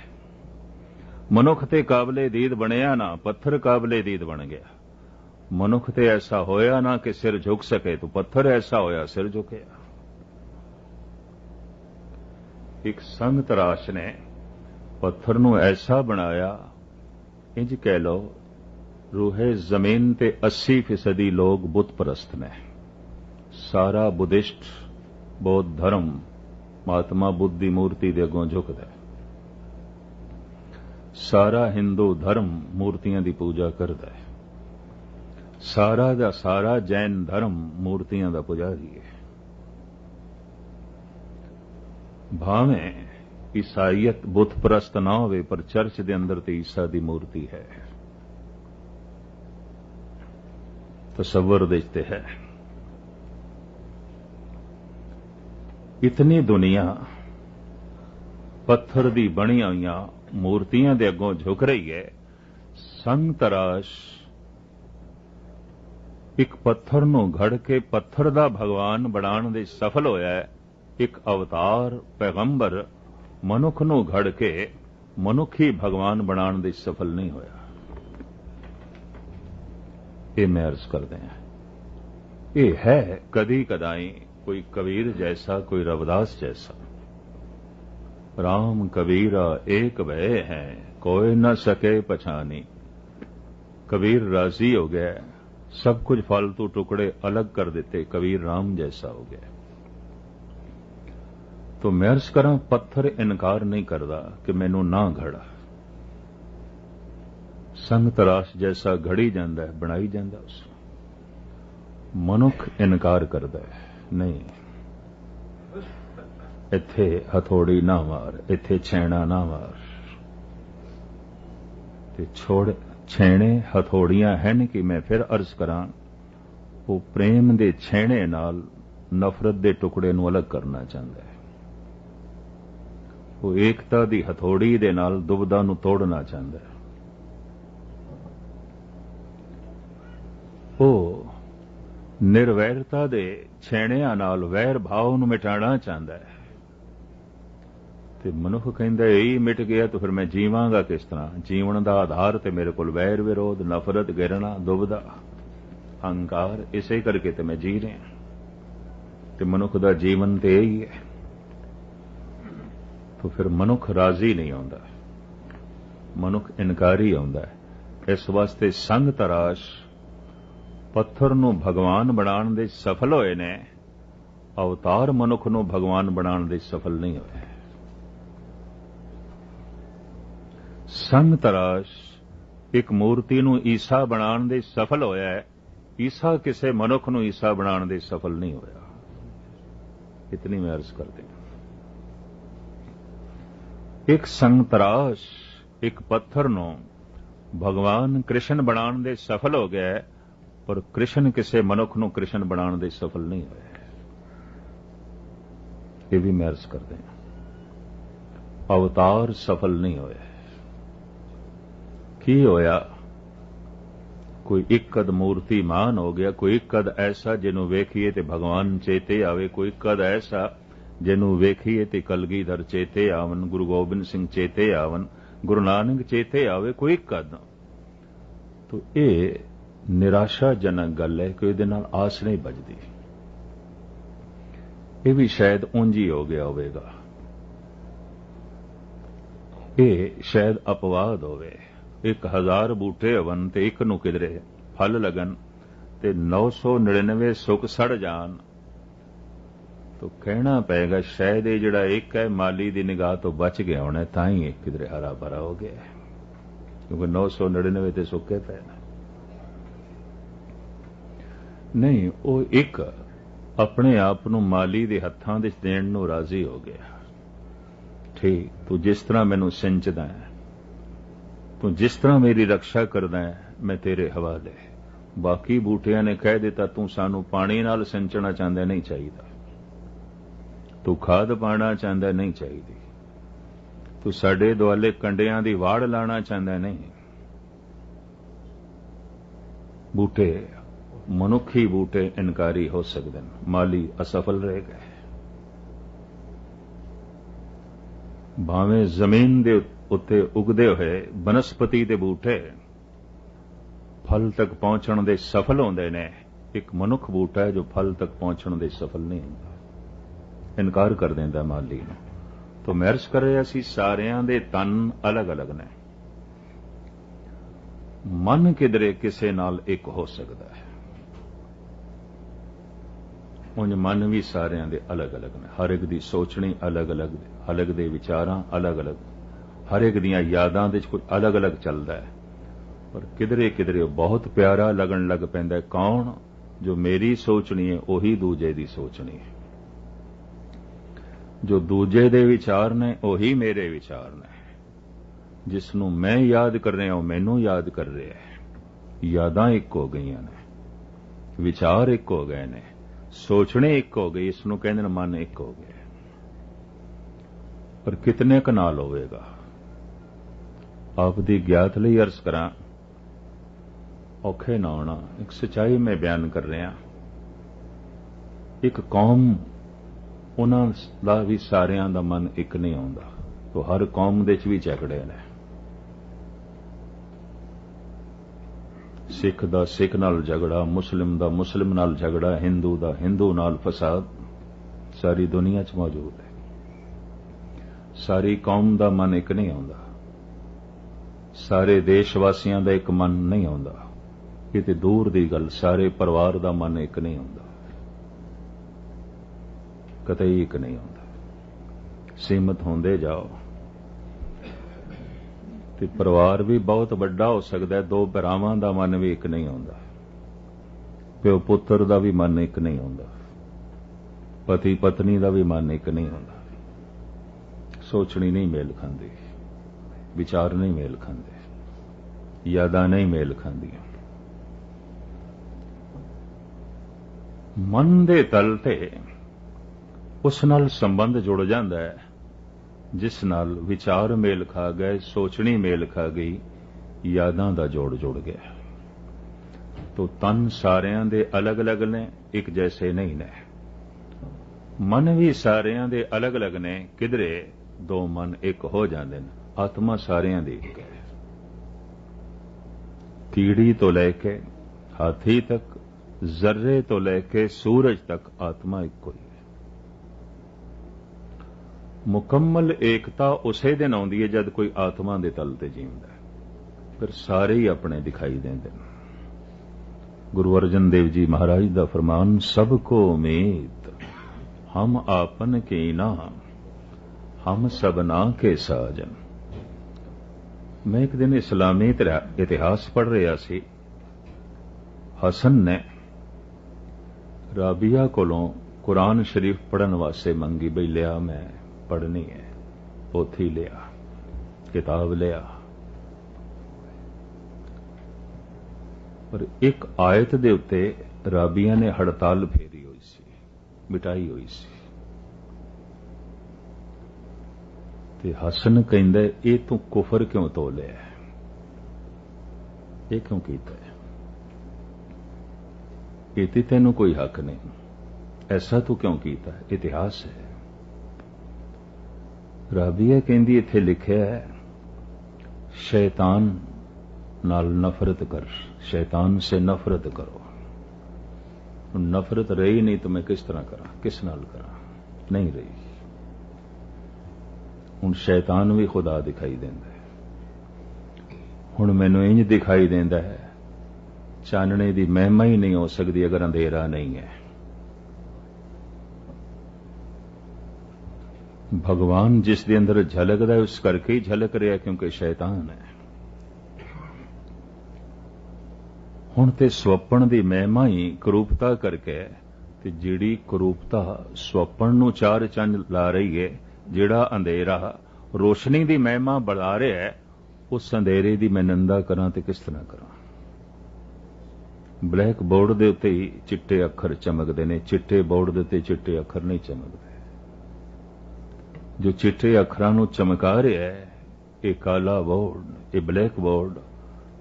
मनुख ते काबले दीद बनिया ना, पत्थर काबले दीद बन गया। मनुख ते ऐसा होया ना कि सिर झुक सके, तो पत्थर ऐसा होया सिर झुकया। एक संग तराश ने पत्थर नूं ऐसा बनाया, इंज कह लो रूहे जमीन ते 80% लोग बुत परस्त ने। सारा बुद्धिस्ट, बौद्ध धर्म महात्मा बुद्ध दी मूर्ति दे अगों झुकदा है। सारा हिंदू धर्म मूर्तियां दी पूजा करदा है। सारा दा सारा जैन धर्म मूर्तियां दा पुजारी है। भावें ईसाईयत बुत परस्त ना होवे, पर चर्च दे अंदर ते ईसा दी मूर्ति है। तसव्वुर देखते है। इतनी दुनिया पत्थर दी बनी हुई मूर्तियां दे अगों झुक रही है। संग तराश एक पत्थर नूं घड़ के पत्थर दा भगवान बनाने दे सफल होया है। एक अवतार पैगंबर मनुख नूं घड़ के मनुखी भगवान बनाने दे सफल नहीं होया। ये मैं अर्ज करदे हैं। ये है कदी कदाई कोई कबीर जैसा, कोई रविदास जैसा। राम कबीरा एक भय हैं, कोई न सके पछानी। कबीर राजी हो गया, सब कुछ फालतू टुकड़े अलग कर देते, कबीर राम जैसा हो गया। तो मैं अर्ज करा, पत्थर इनकार नहीं करता कि मैनू ना घड़ा। संग तराश जैसा घड़ी जांदा है, बनाई जांदा उसनूं। मनुख इनकार करता है, नहीं इत्थे हथौड़ी ना मार, इत्थे छैणा ना मार। ते छोड़ छैणे हथौड़ियां हैं कि मैं फिर अर्ज करा, वो प्रेम दे छैणे नाल नफरत दे टुकड़े नूं अलग करना चाहता है। वो एकता दी हथौड़ी दे नाल दुविधा नूं तोड़ना चाहता है। वो निर्वैरता दे छैणियां नाल वैर भाव नूं मिटाना चाहता है। ते मनुख कहंदा यही मिट गया तो फिर मैं जीवांगा किस तरह? जीवन दा आधार ते मेरे कोल वैर विरोध, नफरत, गिरना, दुविधा, अहंकार, इसे करके ते मैं जी रहा। ते मनुख दा जीवन ते यही है। तो फिर मनुख राजी नहीं आउंदा, मनुख इनकारी आउंदा है। इस वास्ते संग तराश पत्थर नूं भगवान बनाने दे सफल होए ने, अवतार मनुख नूं भगवान बनाने दे सफल नहीं होए। संग तराश एक मूर्ति नूं ईसा बनाने दे सफल होया है, ईसा किसे मनुख नूं ईसा बनाने दे सफल नहीं होया। इतनी मैं अर्ज कर दें। एक संग तराश एक पत्थर नूं भगवान कृष्ण बनाने दे सफल हो गया है, पर कृष्ण किसे मनुख नूं कृष्ण बनाने दे सफल नहीं होया। ये भी मैं अर्ज कर दें। अवतार सफल नहीं होया। की होया? कोई एक कद मूर्तिमान हो गया, कोई एक कद ऐसा जिन्हों वेखिए ते भगवान चेते आवे, कोई कद ऐसा जिन्हों वेखिए ते कलगीधर चेते आवन, गुरु गोबिंद सिंह चेते आवन, गुरु नानक चेते आवे, कोई कद तो ये निराशाजनक गल है कि इहदे नाल आस नहीं बजदी। ये भी शायद उंज ही हो गया होवेगा, ये शायद अपवाद होवे। 1000 बूटे हवन ते एक नूं किधरे फल लगन ते 999 सुख सड़ जान, तो कहना पेगा शायद ये जिहड़ा एक है माली दी निगाह तो बच गया होना, तां ही किधरे हरा भरा हो गया है, क्योंकि 999 ते सुके पे नहीं। वो एक अपने आप नूं माली दे हत्थां दे देण नूं राजी हो गया। ठीक, तू जिस तरह मैनू सिंचदा है, तू जिस तरह मेरी रक्षा करदा है, मैं तेरे हवाले। बाकी बूटियां ने कह दिता तू सानू पानी नाल सिंचना चाहता नहीं चाहिए, तू खाद पाना चाहता नहीं चाहिए, तू साडे दुआले कंडियां दी वाड़ लाना चाहता नहीं। बूटे मनुखी बूटे इनकारी हो सकते हैं, माली असफल रह गए। भावें जमीन दे उत्ते उगदे हुए बनस्पति दे बूटे फल तक पहुंचण दे सफल होंदे ने, एक मनुख बूटा है जो फल तक पहुंचण दे सफल नहीं होंदा, इनकार कर देंदा माली नूं। तो मैं अर्ज कर रहा सी सारियां दे तन अलग अलग ने, मन किधरे किसे नाल एक हो सकता है, उंज मन भी सारियां दे अलग अलग ने। हर एक दी सोचनी अलग अलग, हर एक दे विचारां अलग अलग, हर एक दियां यादां दे कुछ अलग अलग चलदा है। पर किधरे किधरे बहुत प्यारा लगन लग पैंदा है। कौन? जो मेरी सोचनी है उही दूजे दी सोचनी है, जो दूजे दे विचार ने उही मेरे विचार ने, जिसनों मैं याद कर रहा हूं मैनू याद कर रहा है। यादां एक हो गई ने, विचार एक हो गए ने, सोचने एक हो गई, इसनों कहंदे ने मन एक हो गया। पर कितने क नाल होवेगा? आप दी ज्ञात लई अर्ज करां, औखे ना होना। एक सच्चाई मैं बयान कर रहा, एक कौम उन्हां दा भी सारियां दा मन एक नहीं आउंदा, तो हर कौम दे च भी झगड़े ने। सिख दा सिख नाल झगड़ा, मुस्लिम दा मुस्लिम नाल झगड़ा, हिंदू दा हिंदू नाल फसाद सारी दुनिया च मौजूद है। सारी कौम दा मन एक नहीं आउंदा, सारे देशवासियों दा एक मन नहीं आउंदा। ये ते दूर दी गल, सारे परिवार दा मन एक नहीं आउंदा, कतई एक नहीं आउंदा। सीमित होंदे जाओ ते परिवार भी बहुत बड़ा हो सकता है। दो भरावां दा मन भी एक नहीं आउंदा, प्यो पुत्र दा भी मन एक नहीं आउंदा, पति पत्नी दा भी मन एक नहीं आउंदा। सोचनी नहीं मेल खांदी, विचार नहीं मेल खांदे, यादां नहीं मेल खांदियां। मन दे तल ते उस नाल संबंध जुड़ जांदा है जिस नाल विचार मेल खा गए, सोचनी मेल खा गई, यादां दा जोड़ जुड़ गया। तो तन सारियां दे अलग अलग ने, एक जैसे नहीं ने। मन भी सारियां दे अलग अलग ने, किधरे दो मन एक हो जाते हैं। आत्मा सारियां दी एक है। कीड़ी तो लैके हाथी तक, जर्रे तो लैके सूरज तक आत्मा एक कोई है। मुकम्मल एकता उसे दिन आउंदी है जद कोई आत्मा दे तल ते जींदा है, फिर सारे ही अपने दिखाई देंदे ने। गुरु अर्जन देव जी महाराज दा फरमान, सबको उम्मीद हम आपन के ना, हम सबना के साजन। मैं एक दिन इस्लामी इतिहास पढ़ रहा सी। हसन ने राबिया कोलों कुरान शरीफ पढ़न वास्ते मंगी, बई लिया मैं पढ़नी है। उथे लिया, किताब लिया, पर एक आयत दे उत्ते राबिया ने हड़ताल फेरी हुई सी, मिटाई हुई सी। ते हसन कहंदा, ये तू कुफर क्यों तोलिया है, ये क्यों कीता है, ये ते तैनू कोई हक नहीं, ऐसा तू क्यों कीता है, इतिहास है। राबिया कहंदी, इत्थे लिखिया है शैतान नाल नफरत कर, शैतान से नफरत करो। नफरत रही नहीं तो मैं किस तरह करा, किस नाल करा, नहीं रही। हुण शैतान भी खुदा दिखाई देंदा है। हुण मैनू इंज दिखाई देंदा है, चानणे दी महिमा ही नहीं हो सकती अगर अंधेरा नहीं है। भगवान जिस दे अंदर झलकदा है उस करके ही झलक रहा क्योंकि शैतान है। हुण ते स्वप्न दी महिमा ही करूपता करके, ते जिहड़ी करूपता स्वप्न नूं चार चंद ला रही है, जिहड़ा अंधेरा रोशनी दी महिमा बढ़ा रहा है, उस अंधेरे दी मैं निंदा करां ते किस तरह करां। ब्लैक बोर्ड दे उत्ते ही चिट्टे अखर चमकदे ने, चिट्टे बोर्ड दे उत्ते चिट्टे अखर नहीं चमकदे। जो चिट्टे अखरां नूं चमका रहा है ये काला बोर्ड, ये ब्लैक बोर्ड,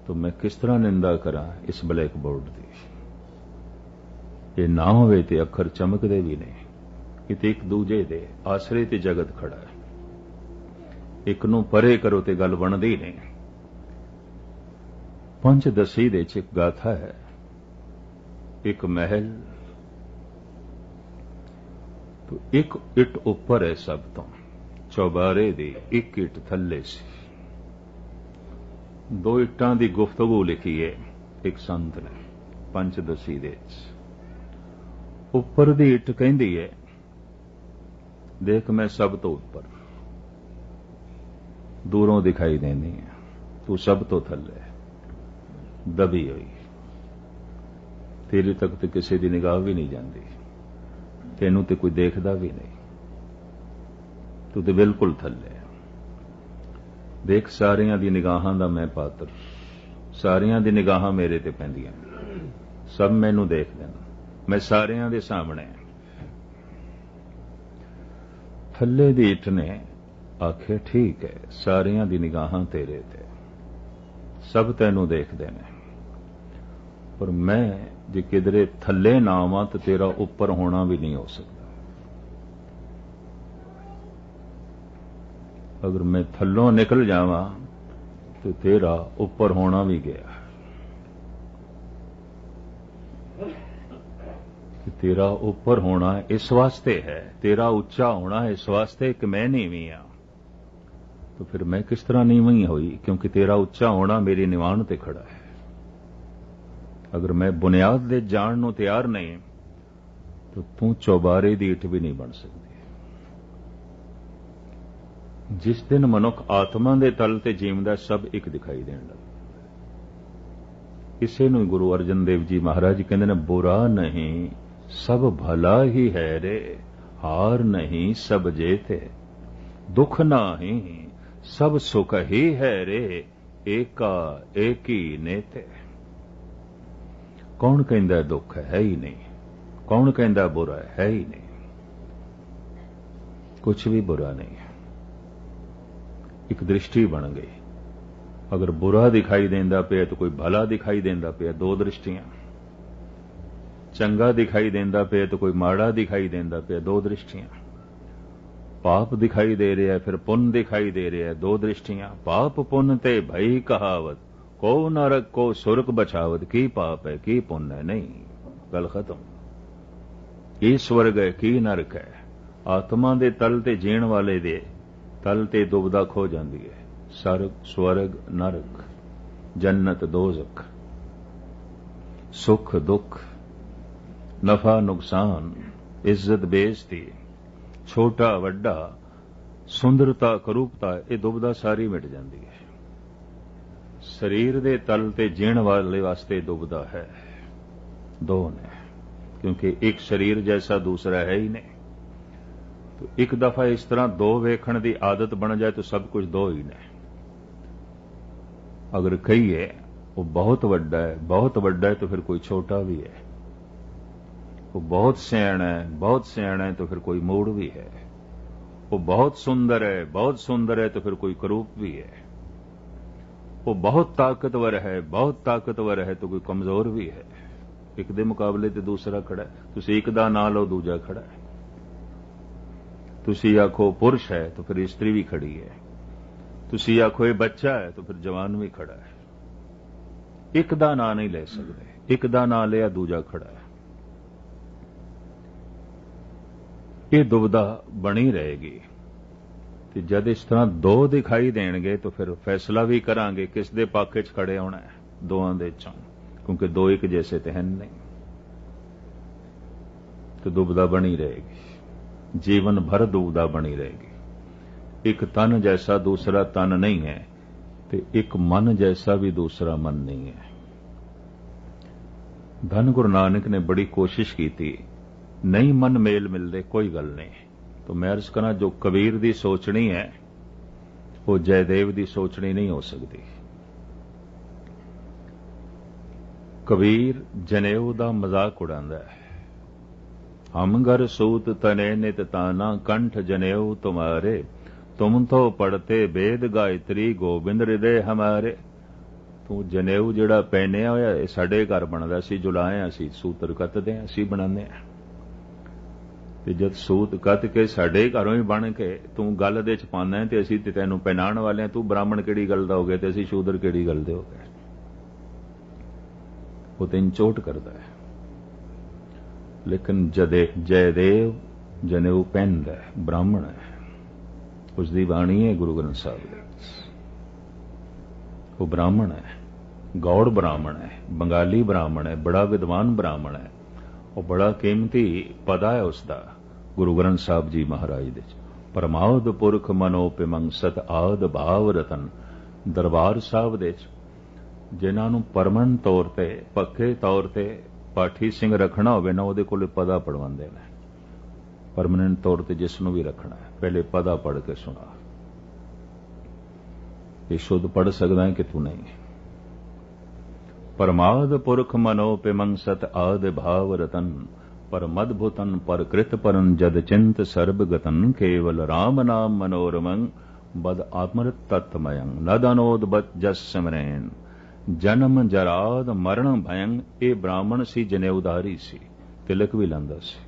तो मैं किस तरह निंदा करां इस ब्लैक बोर्ड दी। ये ना होवे ते अखर चमकदे भी नहीं, किते एक दूजे दे आसरे ते जगत खड़ा है। एक नूं परे करो ते गल बनदी नहीं। पंचदशी दे च एक गाथा है, एक महल तो एक इट उपर है सब तो, चौबारे दी एक इट थल्ले सी। दो इट्टां दी गुफ्तगू लिखी है एक संत ने पंचदशी दे उपर दी इट कहंदी है, देख मैं सब तो उपर, दूरों दिखाई देनी है, तू सब तो थल्ले दबी हुई, तेरे तक तो किसी की निगाह भी नहीं जाती, तेनू तो कोई देखदा भी नहीं, तू तो बिल्कुल थल्ले। देख सारियां दी निगाहां दा मैं पात्र, सारियां दी निगाहां मेरे ते पैंदियां, सब मैनू देखदे ने, मैं सारियां दे सामने। थल्ले दी इट ने आखे ठीक है, सारियां दी निगाहां तेरे ते, सब तैनू देखदे ने, पर मैं जे किधरे थल्ले ना आवां तो तेरा उपर होना भी नहीं हो सकता। अगर मैं थल्लों निकल जावां तो तेरा उपर होना भी गया। तेरा उपर होना इस वास्ते है, तेरा उच्चा होना इस वास्ते कि मैं नीवी हां, तो फिर मैं किस तरह नीवी हुई, क्योंकि तेरा उच्चा होना मेरी निवाण ते खड़ा है। अगर मैं बुनियाद दे जाण नूं तैयार नहीं तो तू चौबारे दी इट भी नहीं बन सकती। जिस दिन मनुख आत्मा दे तल ते जीवदा सब एक दिखाई देण लग, इसे नूं गुरु अर्जन देव जी महाराज कहंदे ने, बुरा नहीं सब भला ही है रे, हार नहीं सब जेते, दुख नाही सब सुख ही है रे, एका एकी नेते। कौन कहंदा दुख है ही नहीं, कौन कहंदा बुरा है ही नहीं, कुछ भी बुरा नहीं है। एक दृष्टि बन गई, अगर बुरा दिखाई देंदा पिया तो कोई भला दिखाई देंदा पिया, दो दृष्टियां। चंगा दिखाई देंदा पिया तो कोई माड़ा दिखाई देंदा पिया, दो दृष्टियां। पाप दिखाई दे रहा है फिर पुण्य दिखाई दे रहा है, दो दृष्टियां। पाप पुण्य ते भई कहावत, को नरक को सुरक बचावत, की पाप है की पुण्य है, नहीं, गल खत्म। की स्वर्ग है की नरक है, आत्मा दे तल ते जीण वाले दे तल ते दुविधा खो जाती है। स्वर्ग नरक, जन्नत दोज़ख, सुख दुख, नफा नुकसान, इज्जत बेइज्जती, छोटा वड्डा, सुंदरता करूपता, ये दुविधा सारी मिट जाती है। शरीर दे तल ते जीण वाले वास्ते दुविधा है, दो ने, क्योंकि एक शरीर जैसा दूसरा है ही नहीं। तो एक दफा इस तरह दो वेखण की आदत बन जाए तो सब कुछ दो ही ने। अगर कहिए वो बहुत वड्डा है तो फिर कोई छोटा भी है, वो बहुत सियाणा है तो फिर कोई मूड भी है, वो बहुत सुंदर है तो फिर कोई करूप भी है, वो बहुत ताकतवर है तो कोई कमजोर भी है। एक दे मुकाबले ते दूसरा खड़ा है, तुसीं एक दा नां लो दूजा खड़ा है। तुसीं आखो पुरुष है तो फिर स्त्री भी खड़ी है, तुसीं आखो ये बच्चा है तो फिर जवान भी खड़ा है। ਇੱਕ ਦਾ ਨਾਂ ਨਹੀਂ ਲੈ ਸਕਦੇ, ਇੱਕ ਦਾ ਨਾਂ ਲਿਆ ਦੂਜਾ ਖੜਾ ਹੈ। ਇਹ ਦੁਬਿਧਾ ਬਣੀ ਰਹੇਗੀ ਤੇ ਜਦ ਇਸ ਤਰ੍ਹਾਂ ਦੋ ਦਿਖਾਈ ਦੇਣਗੇ ਤਾਂ ਫਿਰ ਫੈਸਲਾ ਵੀ ਕਰਾਂਗੇ ਕਿਸ ਦੇ ਪੱਖ 'ਚ ਖੜੇ ਹੋਣਾ ਹੈ ਦੋਵਾਂ ਦੇ ਚੋਂ, ਕਿਉਂਕਿ ਦੋ ਇੱਕ ਜੈਸੇ ਤੇ ਹਨ ਨਹੀਂ। ਤੇ ਦੁਬਿਧਾ ਬਣੀ ਰਹੇਗੀ, ਜੀਵਨ ਭਰ ਦੁਬਿਧਾ ਬਣੀ ਰਹੇਗੀ। ਇੱਕ ਤਨ ਜੈਸਾ ਦੂਸਰਾ ਤਨ ਨਹੀਂ ਹੈ ਤੇ ਇੱਕ ਮਨ ਜੈਸਾ ਵੀ ਦੂਸਰਾ ਮਨ ਨਹੀਂ ਹੈ। ਧੰਨ ਗੁਰੂ ਨਾਨਕ ਨੇ ਬੜੀ ਕੋਸ਼ਿਸ਼ ਕੀਤੀ, ਨਹੀਂ ਮਨ ਮੇਲ ਮਿਲਦੇ ਕੋਈ ਗੱਲ ਨਹੀਂ। तो मैं अर्ज करा जो कबीर दी सोचनी है वो जयदेव दी सोचनी नहीं हो सकती। कबीर जनेऊ दा मजाक उड़ांदा है, हम घर सूत तने नित ताना कंठ जनेऊ तुम्हारे, तुम तो पढ़ते वेद गायत्री गोबिंद हृदय हमारे। तू जनेऊ जिहड़ा पहनिया होया साडे घर बनदा सी, जुलाए असी सूत्र कतदे असी बनाने आ। ਤੇ ਜਦ ਸੂਤ ਕੱਤ ਕੇ ਸਾਡੇ ਘਰੋਂ ਹੀ ਬਣ ਕੇ ਤੂੰ ਗੱਲ ਦੇ ਚ ਪਾਉਂਦਾ ਹੈ ਤੇ ਅਸੀਂ ਤੇ ਤੈਨੂੰ ਪਹਿਨਾਉਣ ਵਾਲੇ ਹਾਂ, ਤੂੰ ਬ੍ਰਾਹਮਣ ਕਿਹੜੀ ਗੱਲ ਦਾ ਹੋ ਗਿਆ ਤੇ ਅਸੀਂ ਸ਼ੂਦਰ ਕਿਹੜੀ ਗੱਲ ਦੇ ਹੋ ਗਏ। ਉਹ ਤੈਨੂੰ ਚੋਟ ਕਰਦਾ ਹੈ। ਲੇਕਿਨ ਜੈਦੇਵ ਜਨੇਊ ਪਹਿਨਦਾ ਹੈ, ਬ੍ਰਾਹਮਣ ਹੈ, ਉਸ ਦੀ ਬਾਣੀ ਹੈ ਗੁਰੂ ਗ੍ਰੰਥ ਸਾਹਿਬ ਦੇ। ਉਹ ਬ੍ਰਾਹਮਣ ਹੈ, ਗੌੜ ਬ੍ਰਾਹਮਣ ਹੈ, ਬੰਗਾਲੀ ਬ੍ਰਾਹਮਣ ਹੈ, ਬੜਾ ਵਿਦਵਾਨ ਬ੍ਰਾਹਮਣ ਹੈ। ਉਹ ਬੜਾ ਕੀਮਤੀ ਪਦਾ ਹੈ ਉਸਦਾ ਗੁਰੂ ਗ੍ਰੰਥ ਸਾਹਿਬ ਜੀ ਮਹਾਰਾਜ ਦੇ ਚ। ਪਰਮਾਉਦ ਪੁਰਖ ਮਨੋ ਪਿਮੰਗ ਸਤ ਆਦ ਭਾਵ ਰਤਨ ਦਰਬਾਰ ਸਾਹਿਬ ਦੇ ਚ ਜਿਨ੍ਹਾਂ ਨੂੰ ਪਰਮਨੈਂਟ ਤੌਰ ਤੇ ਪੱਕੇ ਤੌਰ ਤੇ ਪਾਠੀ ਸਿੰਘ ਰੱਖਣਾ ਹੋਵੇ ਨਾ, ਉਹਦੇ ਕੋਲੇ ਪਦਾ ਪੜਵਾਉਂਦੇ ਨੇ। ਪਰਮਨੈਂਟ ਤੌਰ ਤੇ ਜਿਸ ਨੂੰ ਵੀ ਰੱਖਣਾ ਹੈ ਪਹਿਲੇ ਪਦਾ ਪੜ੍ਹ ਕੇ ਸੁਣਾ। ਇਹ ਸ਼ੁੱਧ ਪੜ੍ਹ ਸਕਦਾ ਹੈ ਕਿ ਤੂੰ ਨਹੀਂ। परमाद पुरख मनो पिमंग सत आद भाव रतन पर मदभुतन पर कृत परन जद चिंत सर्ब गतन केवल राम नाम मनोरमं बद अमृत तत्मयं नदनोद बत जस सिमरैन जन्म जराद मरण भयं। ਇਹ ਬ੍ਰਾਹਮਣ ਸੀ, ਜਨੇਊਦਾਰੀ ਸੀ, ਤਿਲਕ ਵੀ ਲਾਂਦਾ ਸੀ।